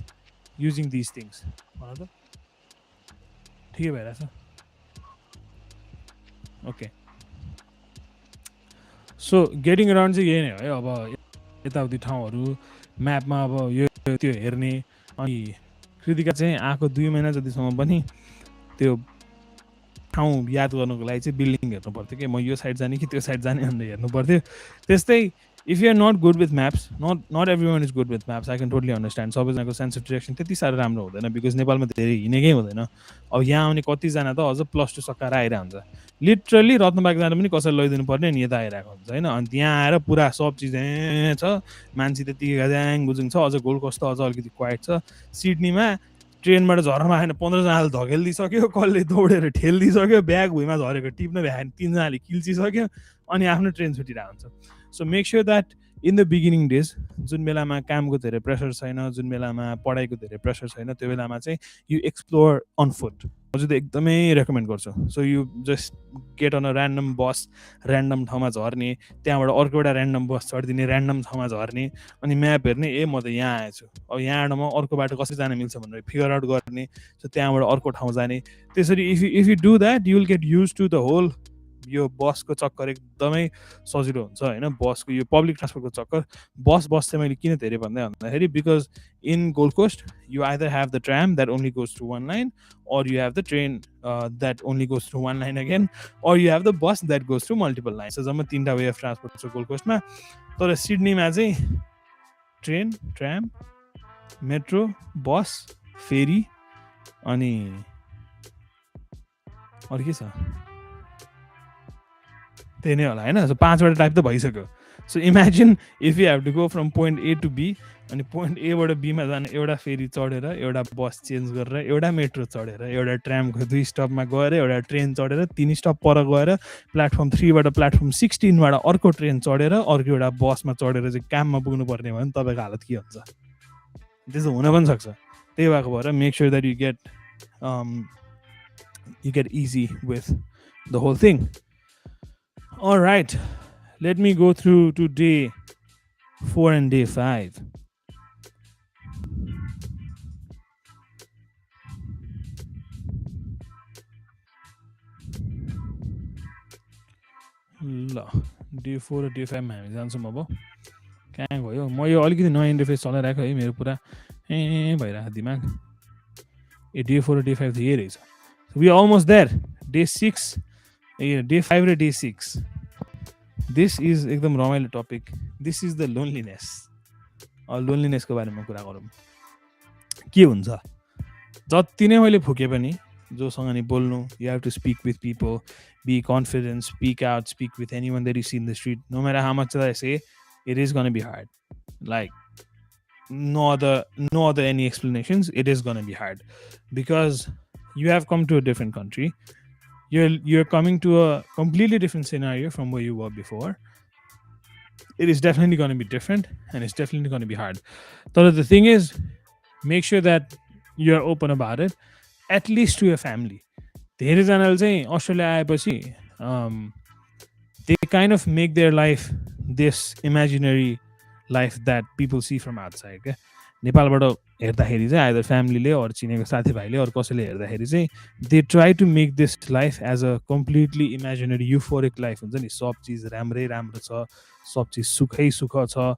[SPEAKER 1] using these things. भन त ठिकै भइरहेछ? ओके, सो गेटिङ अराउन्ड चाहिँ यही नै हो है। अब यताउति ठाउँहरू म्यापमा अब यो त्यो हेर्ने। अनि कृतिका चाहिँ आएको 2 महिना जतिसम्म पनि त्यो ठाउँ याद गर्नुको लागि चाहिँ बिल्डिङ हेर्नु पर्थ्यो कि म यो साइड जाने कि त्यो साइड जाने भनेर हेर्नु पर्थ्यो। त्यस्तै if you are not good with maps, not every one is good with maps, I can totally understand. सबैजनाको सेन्स अफ डिरेक्सन त्यति साह्रो राम्रो हुँदैन बिकज नेपालमा धेरै हिँडेकै हुँदैन। अब यहाँ आउने कतिजना त अझ +2 सकाएर आइरहेको हुन्छ, लिटरली रत्नबाग जानु पनि कसैले लैदिनु पर्ने अनि यता आइरहेको हुन्छ होइन। अनि त्यहाँ आएर पुरा सब चिज छ, मान्छे त्यति ग्याङ गुजुङ छ। अझ गोल्ड कोस्ट त अझ अलिकति क्वाइट छ। सिडनीमा ट्रेनबाट झर्नमा आएन 15जनाले धकेलिदिइसक्यो, कसले दौडेर ठेलिदिइसक्यो, ब्याग भुइँमा झरेको टिप्न भ्याएन, 3जनाले किल्चिसक्यो अनि आफ्नो ट्रेन छुटिरहेको हुन्छ। So make sure that in the beginning days, जुन बेलामा कामको धेरै प्रेसर छैन, जुन बेलामा पढाइको धेरै प्रेसर छैन, त्यो बेलामा चाहिँ यु एक्सप्लोर अन फुट। म चाहिँ एकदमै रेकमेन्ड गर्छु। So you just get on a random bus, random ठाउँमा झर्ने, त्यहाँबाट अर्को एउटा ऱ्यान्डम बस चढिदिने, ऱ्यान्डम ठाउँमा झर्ने, अनि म्याप हेर्ने, ए म त यहाँ आएछु, अब यहाँबाट म अर्को बाटो कसरी जान मिल्छ भनेर फिगर आउट गर्ने। सो त्यहाँबाट अर्को ठाउँ जाने। त्यसरी if you do that you will get use to the whole यो बसको चक्कर एकदमै सजिलो हुन्छ होइन। बसको यो पब्लिक ट्रान्सपोर्टको चक्कर, बस चाहिँ मैले किन धेरै भन्दाखेरि because in Gold Coast you either have the tram that only goes through one line, or you have the train that only goes through one line again, or you have the bus that goes through multiple lines. So जम्मा 3टा way of transport छ gold कोस्टमा। तर सिडनीमा चाहिँ train, tram, metro, बस, फेरी अनि अरू के छ त्यही नै होला होइन। सो 5वटा टाइप त भइसक्यो। So imagine if you have to go from point A to B, अनि पोइन्ट एबाट बीमा जाने एउटा फेरी चढेर, एउटा बस चेन्ज गरेर, एउटा मेट्रो चढेर, एउटा ट्रामको 2 स्टपमा गएर, एउटा ट्रेन चढेर 3 स्टप पर गएर, प्लेटफर्म 3बाट प्लेटफर्म 16बाट अर्को ट्रेन चढेर, अर्को एउटा बसमा चढेर चाहिँ काममा पुग्नुपर्ने भयो भने तपाईँको हालत के हुन्छ? त्यस्तो हुन पनि सक्छ। त्यही भएको भएर make sure that you get easy with the whole thing. All right, let me go through to day 4 and day 5. ल डे 4 र डे 5 मा हामी जान्छौँ। अब कहाँ गयो? म यो अलिकति नयाँ इन्टरफेस चलाइरहेको है, मेरो पुरा भइरहेको दिमाग। ए डे 4 र डे 5 त यही रहेछ। We are almost there. Day 6 day 5 र डे 6 दिस इज एकदम रमाइलो टपिक। This is the loneliness. लोनलिनेसको बारेमा कुरा गरौँ। के हुन्छ जति नै मैले फुके पनि, जोसँग नि बोल्नु, you have to speak with people, be confident, speak out, speak with any one that you see in the street, no matter how much I say, it is gonna be hard. Like no other any explanations, it is going to be hard because you have come to a different country. You're coming to a completely different scenario from where you were before. It is definitely going to be different and it's definitely going to be hard. So the thing is, make sure that you're open about it, at least to your family. धेरै जनाले चाहिँ Australia आएपछि they kind of make their life this imaginary life that people see from outside. क्या नेपालबाट हेर्दाखेरि चाहिँ either फ्यामिलीले अरू चिनेको साथीभाइले अरू कसैले हेर्दाखेरि चाहिँ they try to make this life as a completely imaginary euphoric life हुन्छ नि, सब चिज राम्रै राम्रो छ, सब चिज सुखै सुख छ,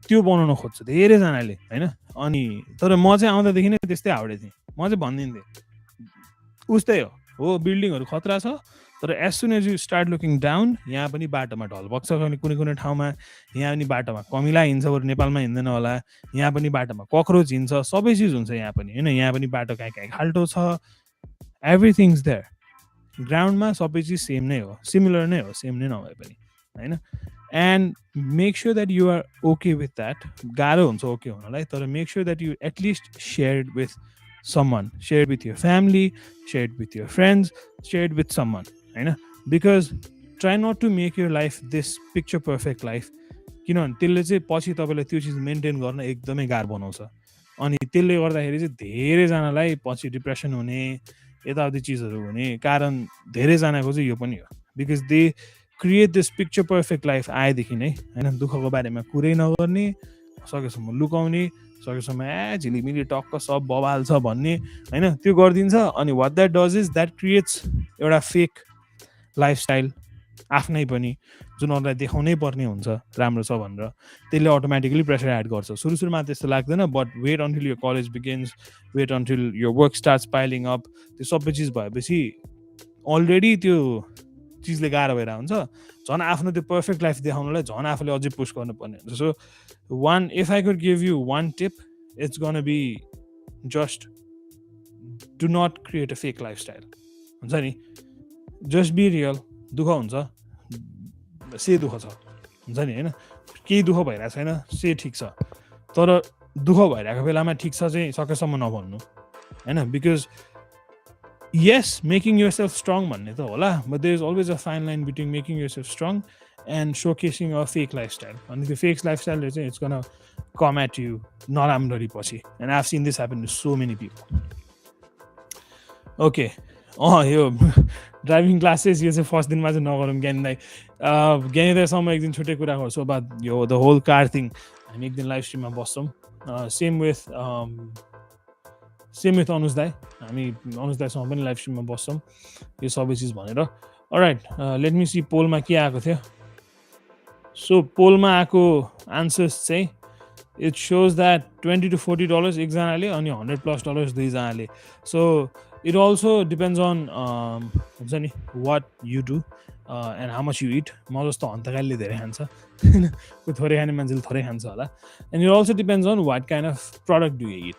[SPEAKER 1] त्यो बनाउन खोज्छ धेरैजनाले हैन। अनि तर म चाहिँ आउँदादेखि नै त्यस्तै हाउडे थिएँ। म चाहिँ भन्दिन्थे उस्तै हो बिल्डिङहरू खतरा छ, तर as soon as you start looking down, यहाँ पनि बाटोमा ढल बग्छ, कुनै कुनै ठाउँमा यहाँ पनि बाटोमा कमिला हिँड्छ, बरु नेपालमा हिँड्दैन होला, यहाँ पनि बाटोमा कक्रोच हिँड्छ, सबै चिज हुन्छ यहाँ पनि हैन। यहाँ पनि बाटो कहीँ कहीँ खाल्टो छ, एभ्रिथिङ्स देयर। ग्राउन्डमा सबै चिज सेम नै हो, सिमिलर नै हो, सेम नै नभए पनि हैन। And make sure that you are okay with that. गाह्रो हुन्छ ओके हुनलाई, तर make sure that you at least shared with someone, share it with your family, share it with your friends, share it with someone, right? Because try not to make your life this picture perfect life किनभने त्यसले चाहिँ पछि तपाईँलाई त्यो चिज maintain गर्न एकदमै गाह्रो बनाउँछ अनि त्यसले गर्दाखेरि चाहिँ धेरैजनालाई पछि डिप्रेसन हुने यताउति चिजहरू हुने कारण धेरैजनाको चाहिँ यो पनि हो because they create this picture perfect life आएदेखि नै होइन दुःखको बारेमा कुरै नगर्ने सकेसम्म लुकाउने सकेसम्म झिलिमिली टक्क सब बवाल छ भन्ने होइन त्यो गरिदिन्छ अनि what that does is that creates एउटा फेक लाइफस्टाइल आफ्नै पनि जुन अरूलाई देखाउनै पर्ने हुन्छ राम्रो छ भनेर त्यसले अटोमेटिकली प्रेसर एड गर्छ सुरु सुरुमा त्यस्तो लाग्दैन बट वेट अन्टिल यो कलेज बिगिन्स वेट अन्टिल यो वर्क स्टार्ट्स पाइलिङ अप त्यो सबै चिज भएपछि अलरेडी त्यो चिजले गाह्रो भएर हुन्छ झन् आफ्नो त्यो पर्फेक्ट लाइफ देखाउनलाई झन् आफूले अझै पुस गर्नुपर्ने हुन्छ so one if I could give you one tip it's gonna be just do not create a fake lifestyle हुन्छ नि जस्ट बी रियल दुःख हुन्छ से दुःख छ हुन्छ नि होइन केही दुःख भइरहेको छैन से ठिक छ तर दुःख भइरहेको बेलामा ठिक छ चाहिँ सकेसम्म नभन्नु होइन because yes, making yourself strong भन्ने त होला but there is always a fine line between making yourself strong and showcasing a fake lifestyle अनि त्यो fake lifestyle चाहिँ it's gonna come at you नराम्ररी पछि and I've seen this happen to so many people okay यो driving classes यो चाहिँ first दिनमा चाहिँ नगरौँ ज्ञानीलाई ज्ञानीदाईसम्म एक दिन छुट्टै कुरा गर्छु बाद यो द होल कार थिङ हामी एक दिन लाइभ स्ट्रिममा बस्छौँ सेम विथ अनुज दाई हामी अनुज दाईसँग पनि लाइभ स्ट्रिममा बस्छौँ यो सबै चिज भनेर अलराइट लेट मी सी पोलमा के आएको थियो सो पोलमा आएको आन्सर्स चाहिँ इट सोज द्याट $20 to $40 एकजनाले अनि $100+ दुईजनाले so it also depends on हुन्छ नि what you do and how much you eat म जस्तो हन्तकालीले धेरै खान्छ कोही थोरै खाने मान्छेले थोरै खान्छ होला and it also depends on what kind of product do you eat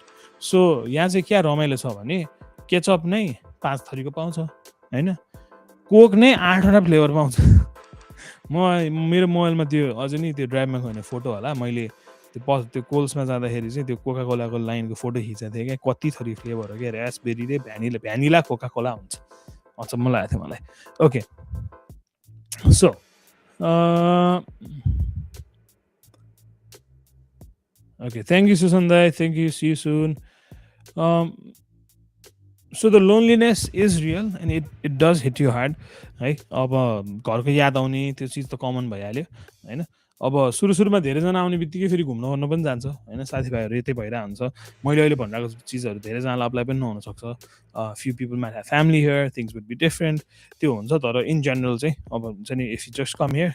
[SPEAKER 1] so यहाँ चाहिँ क्या रमाइलो छ भने केचअप नै 5 थरीको पाउँछ होइन कोक नै 8वटा फ्लेभर पाउँछ मेरो मोबाइलमा त्यो अझ नि त्यो ड्राइभमा गयो भने फोटो होला मैले त्यो कोल्समा जाँदाखेरि चाहिँ त्यो कोका कोलाको लाइनको फोटो खिचेको थिएँ क्या कति थरी फ्लेभर हो क्या ऱ्यासबेरी रे भ्यानिला कोका कोला हुन्छ अचम्म लागेको थियो मलाई okay so okay thank you Susan Dai thank you see you soon so the loneliness is real and it does hit you hard है अब घरको याद आउने त्यो चिज त कमन भइहाल्यो हैन अब सुरुमा धेरैजना आउने बित्तिकै फेरि घुम्न गर्न पनि जान्छ हैन साथीभाइहरू यतै भइरहेको हुन्छ मैले अहिले भनिरहेको चिजहरू धेरैजनालाई अप्लाई पनि नहुन सक्छ few people might have family here things would be different त्यो हुन्छ तर in general चाहिँ अब हुन्छ नि if you just come here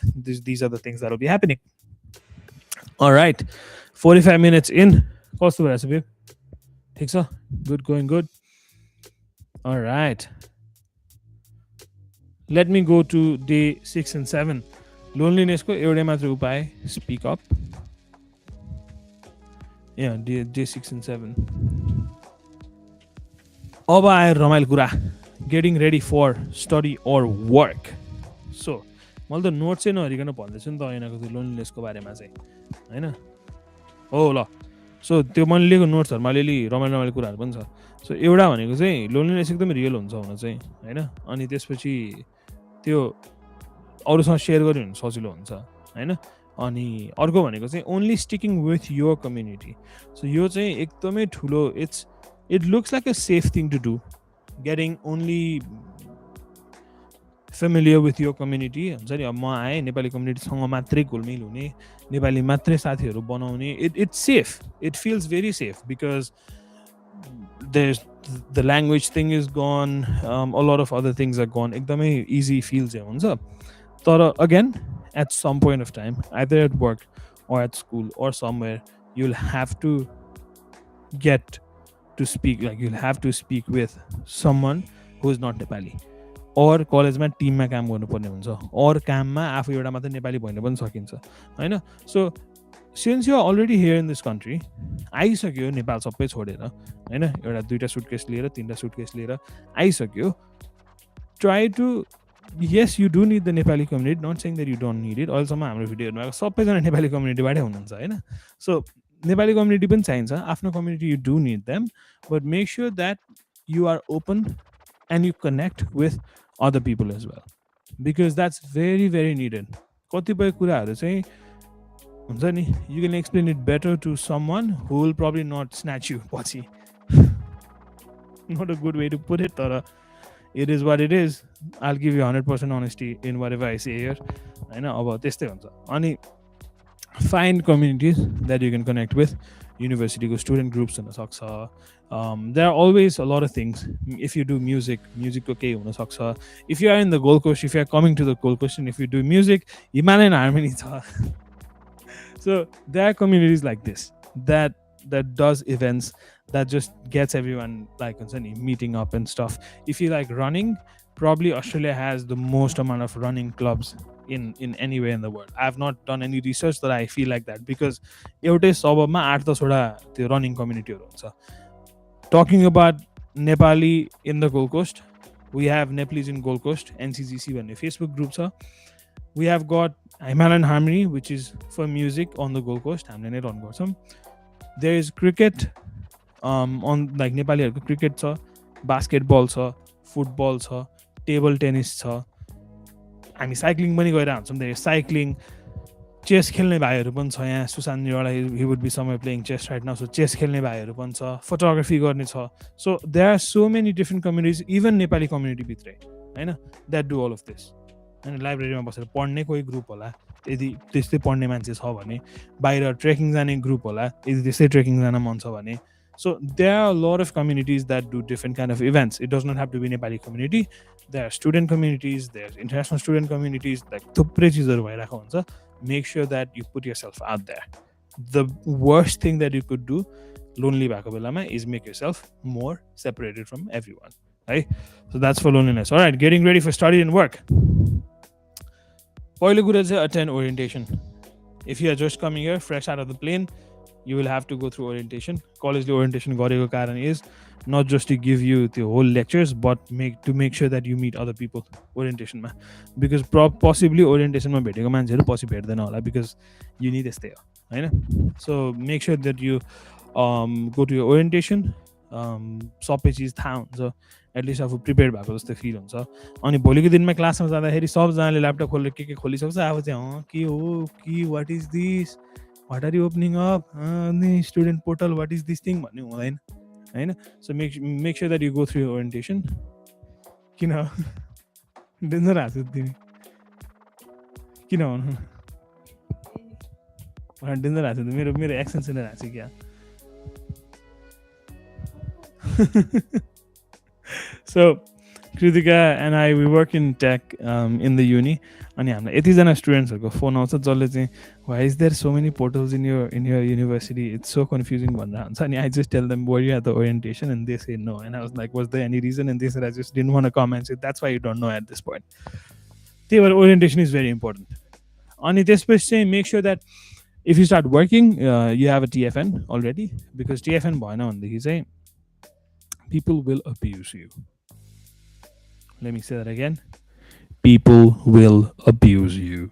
[SPEAKER 1] these are the things that will be happening all right 45 minutes in कस्तो भइरहेछ बेब ठिक छ good going good all right let me go to day 6 and 7 loneliness को एउटै मात्र उपाय speak up yeah day 6 and 7 अब आयो रमाइलो कुरा getting ready for study or work so मैले त नोट चाहिँ नहेरिकन भन्दैछु नि त ऐनाको त्यो लोनलीनेसको बारेमा चाहिँ हैन हो ल सो त्यो मैले लिएको नोट्सहरुमा अलिअलि रमाइलो कुराहरू पनि छ सो एउटा भनेको चाहिँ लोनलीनेस एकदमै रियल हुन्छ हुन चाहिँ हैन अनि त्यसपछि त्यो अरूसँग सेयर गर्नु भने सजिलो हुन्छ हैन अनि अर्को भनेको चाहिँ only sticking with your community so यो चाहिँ एकदमै ठुलो it looks like a safe thing to do getting only familiar with यो कम्युनिटी हुन्छ नि अब म आएँ नेपाली कम्युनिटीसँग मात्रै घुलमिल हुने नेपाली मात्रै साथीहरू बनाउने it's safe it feels very safe because the language thing is gone a lot of other things are gone एकदमै easy feels हुन्छ तर again at some point of time either at work or at school or somewhere you'll have to get to speak like you'll have to speak with someone who is not Nepali or कलेजमा टिममा काम गर्नुपर्ने हुन्छ or काममा आफू एउटा मात्र नेपाली भइन पनि सकिन्छ हैन so since you are already here in this country आइसक्यो नेपाल सबै छोडेर हैन एउटा दुईटा सुटकेस लिएर तीनटा सुटकेस लिएर आइसक्यो try to yes you do need the Nepali community not saying that you don't need it अहिलेसम्म हाम्रो भिडियोहरुमा सबैजना नेपाली कम्युनिटीबाटै हुनुहुन्छ हैन सो नेपाली कम्युनिटी पनि चाहिन्छ आफ्नो community you do need them but make sure that you are open and you connect with other people as well because that's very very needed कतिपय कुराहरु चाहिँ हुन्छ नि, you can explain it better to someone who will probably not snatch you पछि. Not a good way to put it, तर it is what it is. I'll give you 100% honesty in whatever I say here. होइन, अब त्यस्तै हुन्छ. अनि find communities that you can connect with. University को student groups हुनसक्छ. There are always a lot of things. If you do music को केही हुनसक्छ. If you are in the Gold Coast, if you are coming to the Gold Coast, and if you do music, Himalayan Harmony छ. So there are communities like this that does events, that just gets everyone like meeting up and stuff. If you like running, probably Australia has the most amount of running clubs in anywhere in the world. I have not done any research that I feel like that, because एउटै सबमा 8-10 वटा त्यो running community हुन्छ. Talking about Nepali in the Gold Coast, we have Nepalese in Gold Coast, NCGC भन्ने Facebook group छ. We have got Himalayan Harmony, which is for music on the Gold Coast. हामीले नै run गर्छौं. There is cricket, on like नेपालीहरुको cricket छ, basketball छ, football छ, table tennis छ. हामी साइक्लिङ पनि गरिरहेका हुन्छौँ. There is cycling, चेस खेल्ने भाइहरु पनि छ यहाँ. सुशान्त निवाला, he would be somewhere playing chess right now. So chess खेल्ने भाइहरु पनि छ, photography गर्ने छ. So there are so many different communities, even Nepali community भित्रै, हैन, that do all of this. And लाइब्रेरीमा बसेर पढ्ने कोही ग्रुप होला, यदि त्यस्तै पढ्ने मान्छे छ भने, बाहिर ट्रेकिङ जाने ग्रुप होला, यदि त्यस्तै ट्रेकिङ जान मन छ भने. So there are a lot of communities that do different kind of events. It does not have to be Nepali community. There are student communities, there's international student communities, like थुप्रै चीजहरु भइराको हुन्छ. Make sure that you put yourself out there. The worst thing that you could do, lonely भएको बेलामा, is make yourself more separated from everyone, right? So that's for loneliness. All right, getting ready for study and work. पहिलो कुरा चाहिँ attend orientation. If you are just coming here fresh out of the plane, you will have to go through orientation. College orientation गरेको कारण is not just to give you the whole lectures, but to make sure that you meet other people orientation ma. Because possibly orientation ma भेटेको मान्छेहरु पछि भेट्दैन होला, because you need to stay, हैन? So make sure that you go to your orientation, सबै चीज थाहा हुन्छ, एटलिस्ट आफू प्रिपेयर भएको जस्तो फिल हुन्छ. अनि भोलिको दिनमा क्लासमा जाँदाखेरि सबजनाले ल्यापटप खोलेर के खोलिसक्छ, अब चाहिँ के हो, के what is this, what are you opening up, अनि student portal what is this thing भन्ने हुँदैन, हैन? So make sure that you go through your orientation. किन डेन्जर हाँस्यो तिमी, किन भन्नु डेन्जर हाँस्यो? मेरो एक्सन सुनेर हाँस्यो क्या? So Kritika and I, we work in tech in the uni. अनि हामीलाई यतिजना स्टुडेन्ट्सहरुको फोन आउँछ जसले चाहिँ why is there so many portals in your university, it's so confusing भनेर हुन्छ. अनि I just tell them, were you at the orientation? And they say no. And I was like, was there any reason? And they said, I just didn't want to come. And said, that's why you don't know at this point. त्यही orientation is very important. अनि त्यसपछि चाहिँ make sure that if you start working, you have a TFN already, because TFN भएन भनेदेखि चाहिँ people will abuse you. Let me say that again. People will abuse you.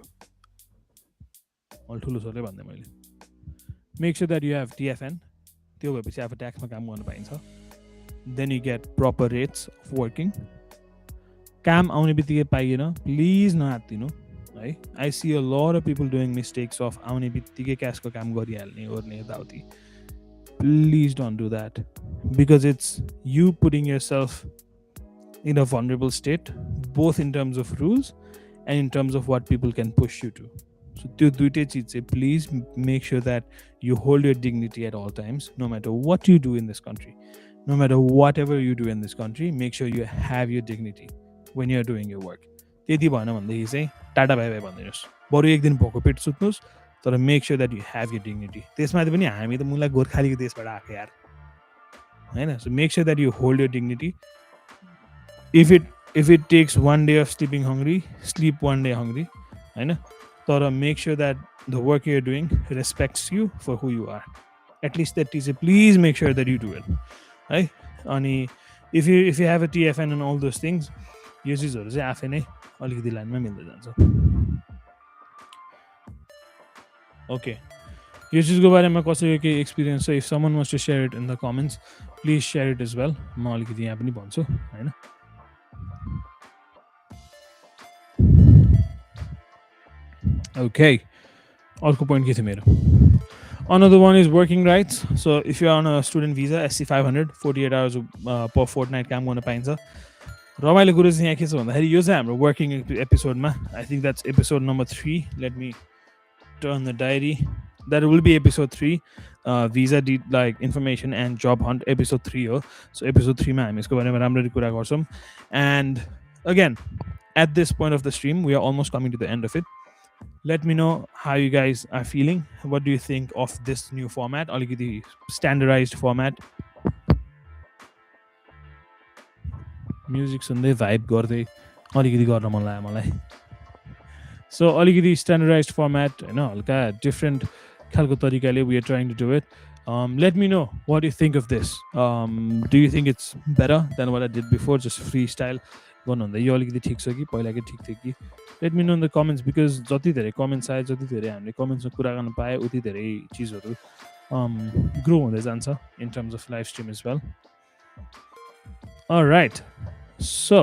[SPEAKER 1] Make sure that you have TFN. Then you get proper rates of working. Cam please not. I see a lot of people doing mistakes of please don't do that, because it's you putting yourself in a vulnerable state, both in terms of rules and in terms of what people can push you to. So please make sure that you hold your dignity at all times, no matter what you do in this country. No matter whatever you do in this country, make sure you have your dignity when you're doing your work. Tata bye bye भन्दिनुस्, बरु एक दिन भोको पेट सुत्नुस्, तर make sure that you have your dignity. त्यसमा पनि हामी त मुला गोर्खालीको देशबाट आएको यार, हैन? So make sure that you hold your dignity. If it takes one day of sleeping hungry, sleep one day hungry, हैन? तर make sure that the work you're doing respects you for who you are. At least that is, please make sure that you do it, right? अनि if you have a TFN and all those things, यो चीजहरु चाहिँ आफै नै अलिकति लाइनमा मिल्दै जान्छ. Okay, यो चीजको बारेमा कसैको के एक्सपिरियन्स छ, if someone wants to share it in the comments, please share it as well. म अलिकति यहाँ पनि भन्छु, हैन? Okay, अर्को पोइन्ट के थियो मेरो Another one is working rights. So if you're on a student visa, SC 500, 48 hours per fortnight काम गर्न पाइन्छ रमाइलो कुरो चाहिँ यहाँ के छ भन्दाखेरि यो चाहिँ हाम्रो वर्किङ एपिसोडमा I think that's episode number 3 let me turn the diary that will be episode 3 visa D like information and job hunt episode 3 हो सो एपिसोड 3 मा हामी यसको बारेमा राम्ररी कुरा गर्छौँ and again at this point of the stream we are almost coming to the end of it let me know how you guys are feeling. What do you think of this new format? Alikiti standardized format. Music sunday vibe गर्दै अलिकति गर्न मन लाग्यो मलाई so अलिकति standardized format हैन हल्का different खालको तरिकाले we are trying to do it. Let me know what you think of this. Do you think it's better than what I did before, just freestyle गर्नुहुँदा यो अलिकति ठिक छ कि पहिलाकै ठिक थियो कि let me know in the comments because जति धेरै कमेन्ट्स आयो जति धेरै हामीले कमेन्ट्समा कुरा गर्न पाए उति धेरै चिजहरू ग्रो हुँदै जान्छ in terms of live stream as well alright so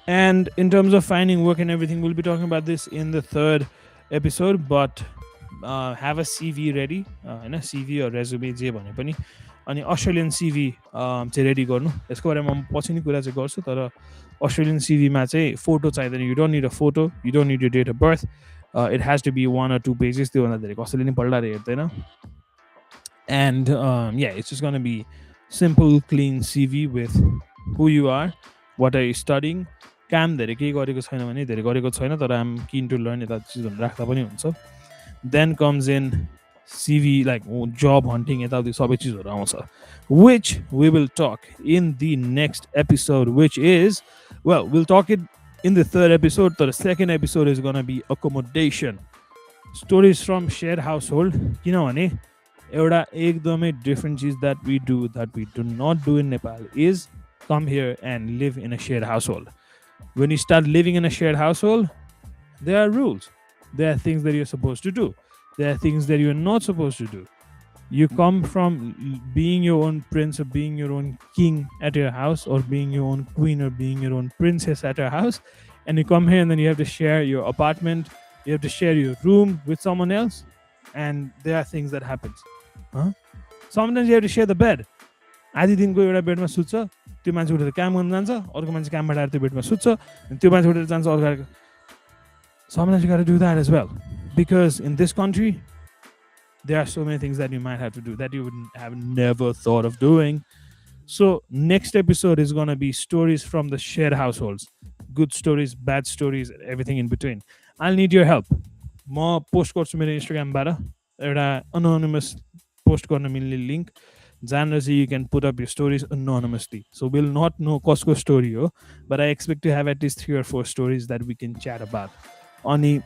[SPEAKER 1] and in terms of finding work and everything we'll be talking about this in the third episode but have a CV ready हैन CV or resume जे भने पनि अनि Australian CV चाहिँ ready गर्नु यसको बारेमा म पछि नै कुरा चाहिँ गर्छु तर अस्ट्रेलियन सिभीमा चाहिँ फोटो चाहिँदैन you don't need a photo you don't need your date of birth it has to be 1 or 2 pages त्योभन्दा धेरै कसैले नि पल्टाएर हेर्दैन and yeah it's just gonna be simple clean CV with who you are what are you studying काम धेरै केही गरेको छैन भने धेरै गरेको छैन तर आम किन टु लर्न यता चिजहरू राख्दा पनि हुन्छ then comes in CV like job hunting यताउति सबै चिजहरू आउँछ which we will talk in the next episode which is well we'll talk it in the third episode but the second episode is going to be accommodation stories from shared household किनभने एउटा एकदमै different चिज that we do not do in Nepal is come here and live in a shared household when you start living in a shared household there are rules there are things that you're supposed to do there are things that you're not supposed to do. You come from being your own prince or being your own king at your house or being your own queen or being your own princess at your house and you come here and then you have to share your apartment, you have to share your room with someone else and there are things that happens. Sometimes you have to share the bed. आधी दिनको एउटा बेडमा सुत्छ त्यो मान्छे उठेर काम गर्न जान्छ अर्को मान्छे कामबाट आएर त्यो बेडमा सुत्छ अनि त्यो मान्छे उठेर जान्छ अर्को Sometimes you got to do that as well because in this country there are so many things that you might have to do that you would have never thought of doing. So next episode is going to be stories from the shared households, good stories, bad stories, everything in between. I'll need your help. म post गर्छु मेरो इन्स्टाग्रामबाट एउटा anonymous post गर्न मिल्ने link जहाँनिर चाहिँ you can put up your stories anonymously. So we'll not know कसको story हो but I expect to have at least 3 or 4 stories that we can chat about. Ani,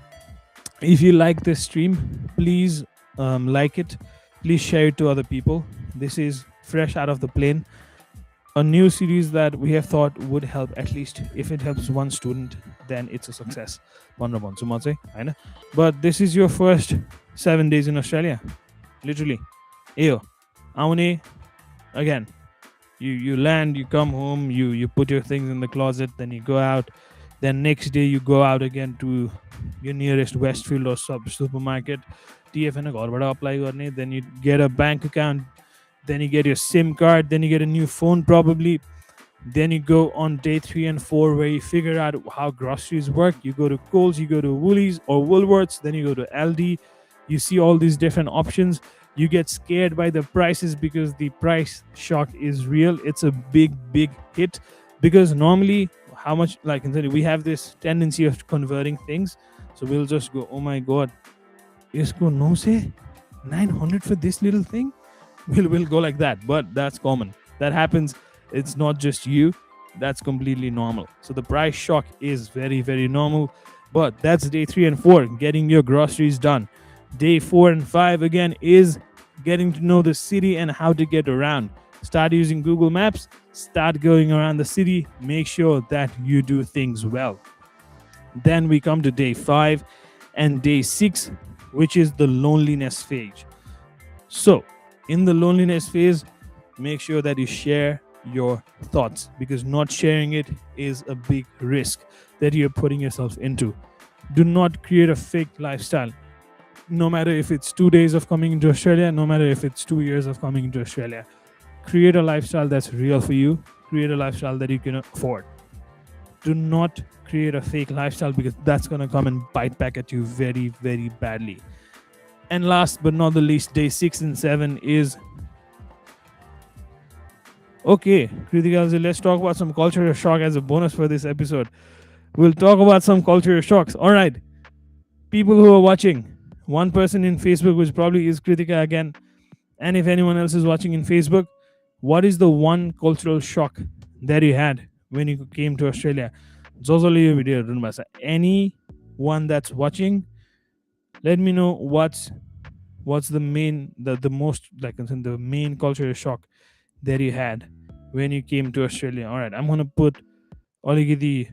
[SPEAKER 1] if you like this stream, please like it. Please share it to other people. This is fresh out of the plane. A new series that we have thought would help at least if it helps one student, then it's a success. But this is your first 7 days in Australia. Literally. Eyo. Aune, again, you land, you come home, you put your things in the closet, then you go out. Then next day you go out again to your nearest Westfield or supermarket. TFN घरबाट apply गर्ने. Then you get a bank account. Then you get your SIM card. Then you get a new phone probably. Then you go on day 3 and 4 where you figure out how groceries work. You go to Kohl's, you go to Woolies or Woolworths. Then you go to Aldi. You see all these different options. You get scared by the prices because the price shock is real. It's a big hit because normally how much like we have this tendency of converting things so we'll just go oh my god isko no say 900 for this little thing we'll go like that but that's common that happens it's not just you that's completely normal so the price shock is very very normal but that's day 3 and 4 getting your groceries done day 4 and 5 again is getting to know the city and how to get around start using Google Maps start going around the city make sure that you do things well then we come to day 5 and day 6 which is the loneliness phase so in the loneliness phase make sure that you share your thoughts because not sharing it is a big risk that you're putting yourself into Do not create a fake lifestyle. No matter if it's 2 days of coming into Australia, no matter if it's 2 years of coming into Australia, create a lifestyle that's real for you. Create a lifestyle that you can afford. Do not create a fake lifestyle, because that's going to come and bite back at you very, very badly. And last but not the least, day 6 and 7 is okay. Kritika, let's talk about some cultural shock as a bonus for this episode. We'll talk about some cultural shocks. All right, people who are watching, one person in Facebook, which probably is Kritika again, and if anyone else is watching in Facebook, what is the one cultural shock that you had when you came to Australia? Anyone that's watching, let me know what's the main, the most, like the main cultural shock that you had when you came to Australia. All right, I'm gonna put the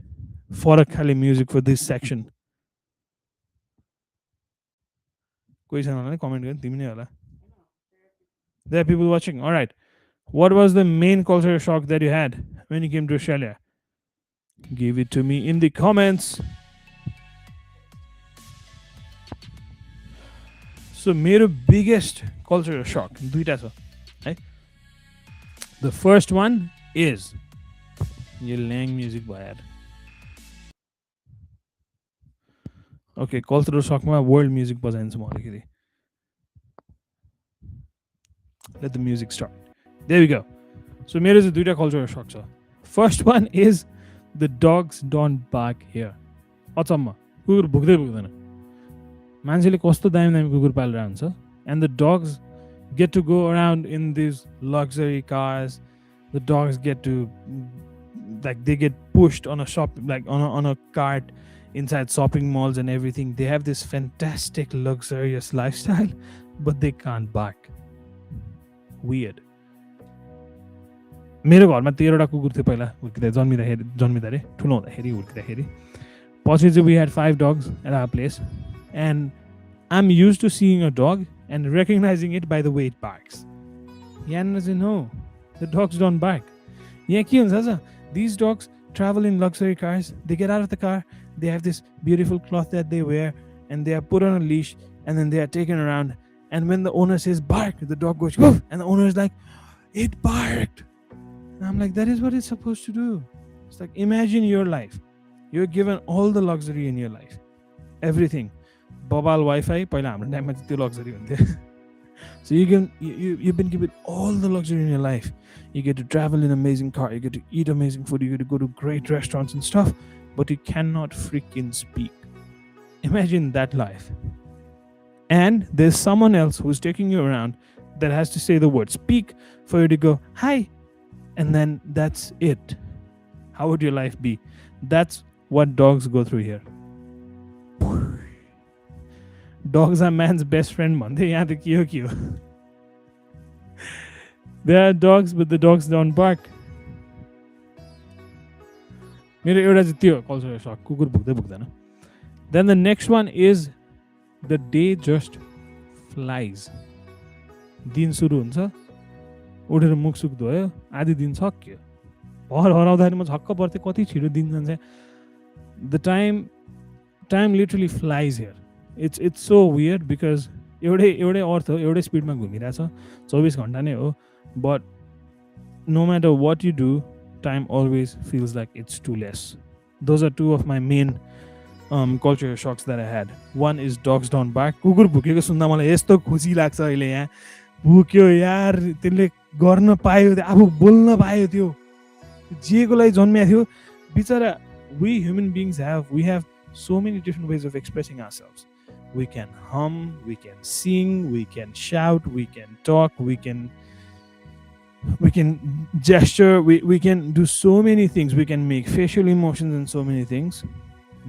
[SPEAKER 1] Forakali music for this section. Comment. There are people watching. All right. What was the main cultural shock that you had when you came to Australia? Give it to me in the comments. So, my biggest cultural shock, duita cha, hai? The first one is यो ल्याङ music भयो. Okay, cultural shock ma world music बजाइन्छ म अलिकति. Let the music start. There we go. So मेरो चाहिँ दुईटा cultural shock छ. First one is the dogs don't bark here. अचम्म, कुकुर भुक्दै भुक्दैन. मान्छेले कस्तो दामी दामी कुकुर पालेर हुन्छ, and the dogs get to go around in these luxury cars. The dogs get to, like, they get pushed on a shop, like on a cart inside shopping malls and everything. They have this fantastic luxurious lifestyle, but they can't bark. Weird. मेरो घरमा 13वटा कुकुर थियो पहिला हुर्किँदा, जन्मिँदा रे ठुलो हुँदाखेरि हुर्किँदाखेरि. पछि चाहिँ we had 5 dogs at our place, and I'm used to seeing a dog and recognizing it by the way it barks. Yana said, no, the dogs don't bark. These dogs travel in luxury cars. They get out of the car. They have this beautiful cloth that they wear, and they are put on a leash, and then they are taken around. And when the owner says bark, the dog goes woof, and the owner is like, it barked. And I'm like, that is what it's supposed to do. It's like, imagine your life. You're given all the luxury in your life. Everything. Mobile Wi-Fi, पहिला हाम्रो टाइममा त्यो luxury हुन्थ्यो. So you've been given all the luxury in your life. You get to travel in an amazing car. You get to eat amazing food. You get to go to great restaurants and stuff. But you cannot freaking speak. Imagine that life. And there's someone else who's taking you around that has to say the word speak for you to go, hi. And then that's it. How would your life be? That's what dogs go through here. Dogs are man's best friend, man. They are the kyo. There are dogs, but the dogs don't bark. मेरो एउटा चाहिँ त्यो cultural shock, कुकुर भुक्दै भुक्दैन. Then the next one is the day just flies. दिन सुरु हुन्छ, उठेर मुख सुख धोयो, आधी दिन सक्यो. भर हराउँदाखेरि म छक्क पर्थेँ कति छिटो दिन जान्छ. The time literally flies here. It's so weird because एउटै अर्थ हो, एउटै स्पिडमा घुमिरहेछ, 24 घण्टा नै हो. But no matter what you do, time always feels like it's too less. Those are two of my main cultural shocks that I had. One is dogs don't bark. कुकुर भुकेको सुन्दा मलाई यस्तो खुसी लाग्छ अहिले. यहाँ भुक्यो यार, त्यसले गर्न पायो, आफू बोल्न पायो, त्यो जेको लागि जन्मिएको थियो बिचरा. We human beings we have so many different ways of expressing ourselves. We can hum, we can sing, we can shout, we can talk, we can gesture, we can do so many things. We can make facial emotions and so many things.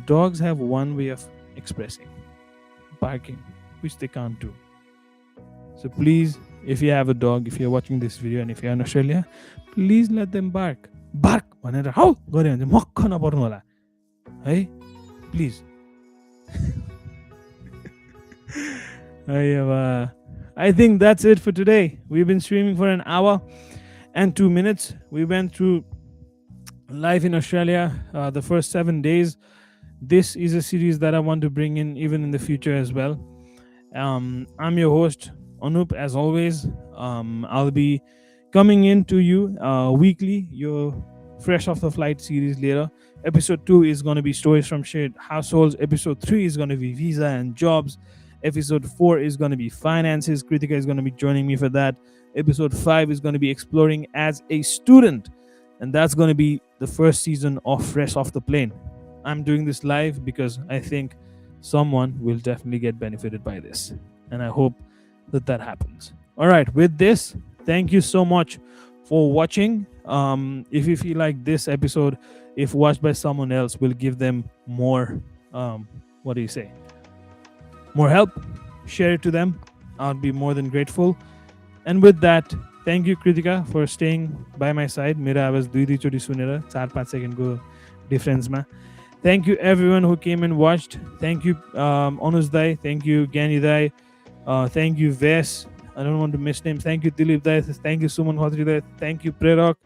[SPEAKER 1] Dogs have one way of expressing, barking, which they can't do. So please, if you have a dog, if you're watching this video and if you're in Australia, please let them bark. Bark भनेर हौ गरे भने मक्ख नपर्नु होला है, please. I think that's it for today. We've been streaming for an hour and 2 minutes. We went through life in Australia, the first 7 days. this is a series that I want to bring in even in the future as well. I'm your host, Anup, as always. I'll be coming in to you weekly, your fresh off the flight series later. Episode 2 is going to be stories from shared households. Episode 3 is going to be visa and jobs. Episode 4 is going to be finances. Kritika is going to be joining me for that. Episode 5 is going to be exploring as a student. And that's going to be the first season of Fresh Off the Plane. I'm doing this live because I think someone will definitely get benefited by this. And I hope that that happens. All right, with this, thank you so much for watching. If you feel like this episode, if watched by someone else, will give them more, what do you say? More help, share it to them. I'll be more than grateful. And with that, thank you, Kritika, for staying by my side. Mera आवाज 2-2 सुनेर 4-5 second को डिफरेन्समा. Thank you everyone who came and watched. Thank you Anuj Dai. Thank you Gyani Dai. Thank you Ves. I don't want to miss names. Thank you Dilip Dai. Thank you Suman Khatri Dai. Thank you Prerak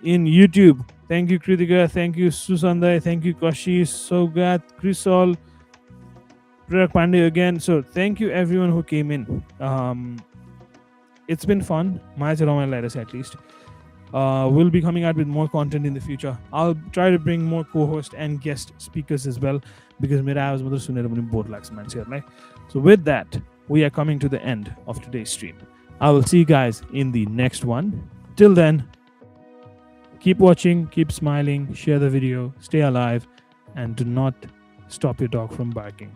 [SPEAKER 1] in YouTube. Thank you Kritika. Thank you Susan Dai. Thank you Kashi, Sogat, Krisol, Prerak Pandey again. So thank you everyone who came in. It's been fun. My letters at least. We'll be coming out with more content in the future. I'll try to bring more co-hosts and guest speakers as well because I was bored like man. So with that, we are coming to the end of today's stream. I will see you guys in the next one. Till then, keep watching, keep smiling, share the video, stay alive, and do not stop your dog from barking.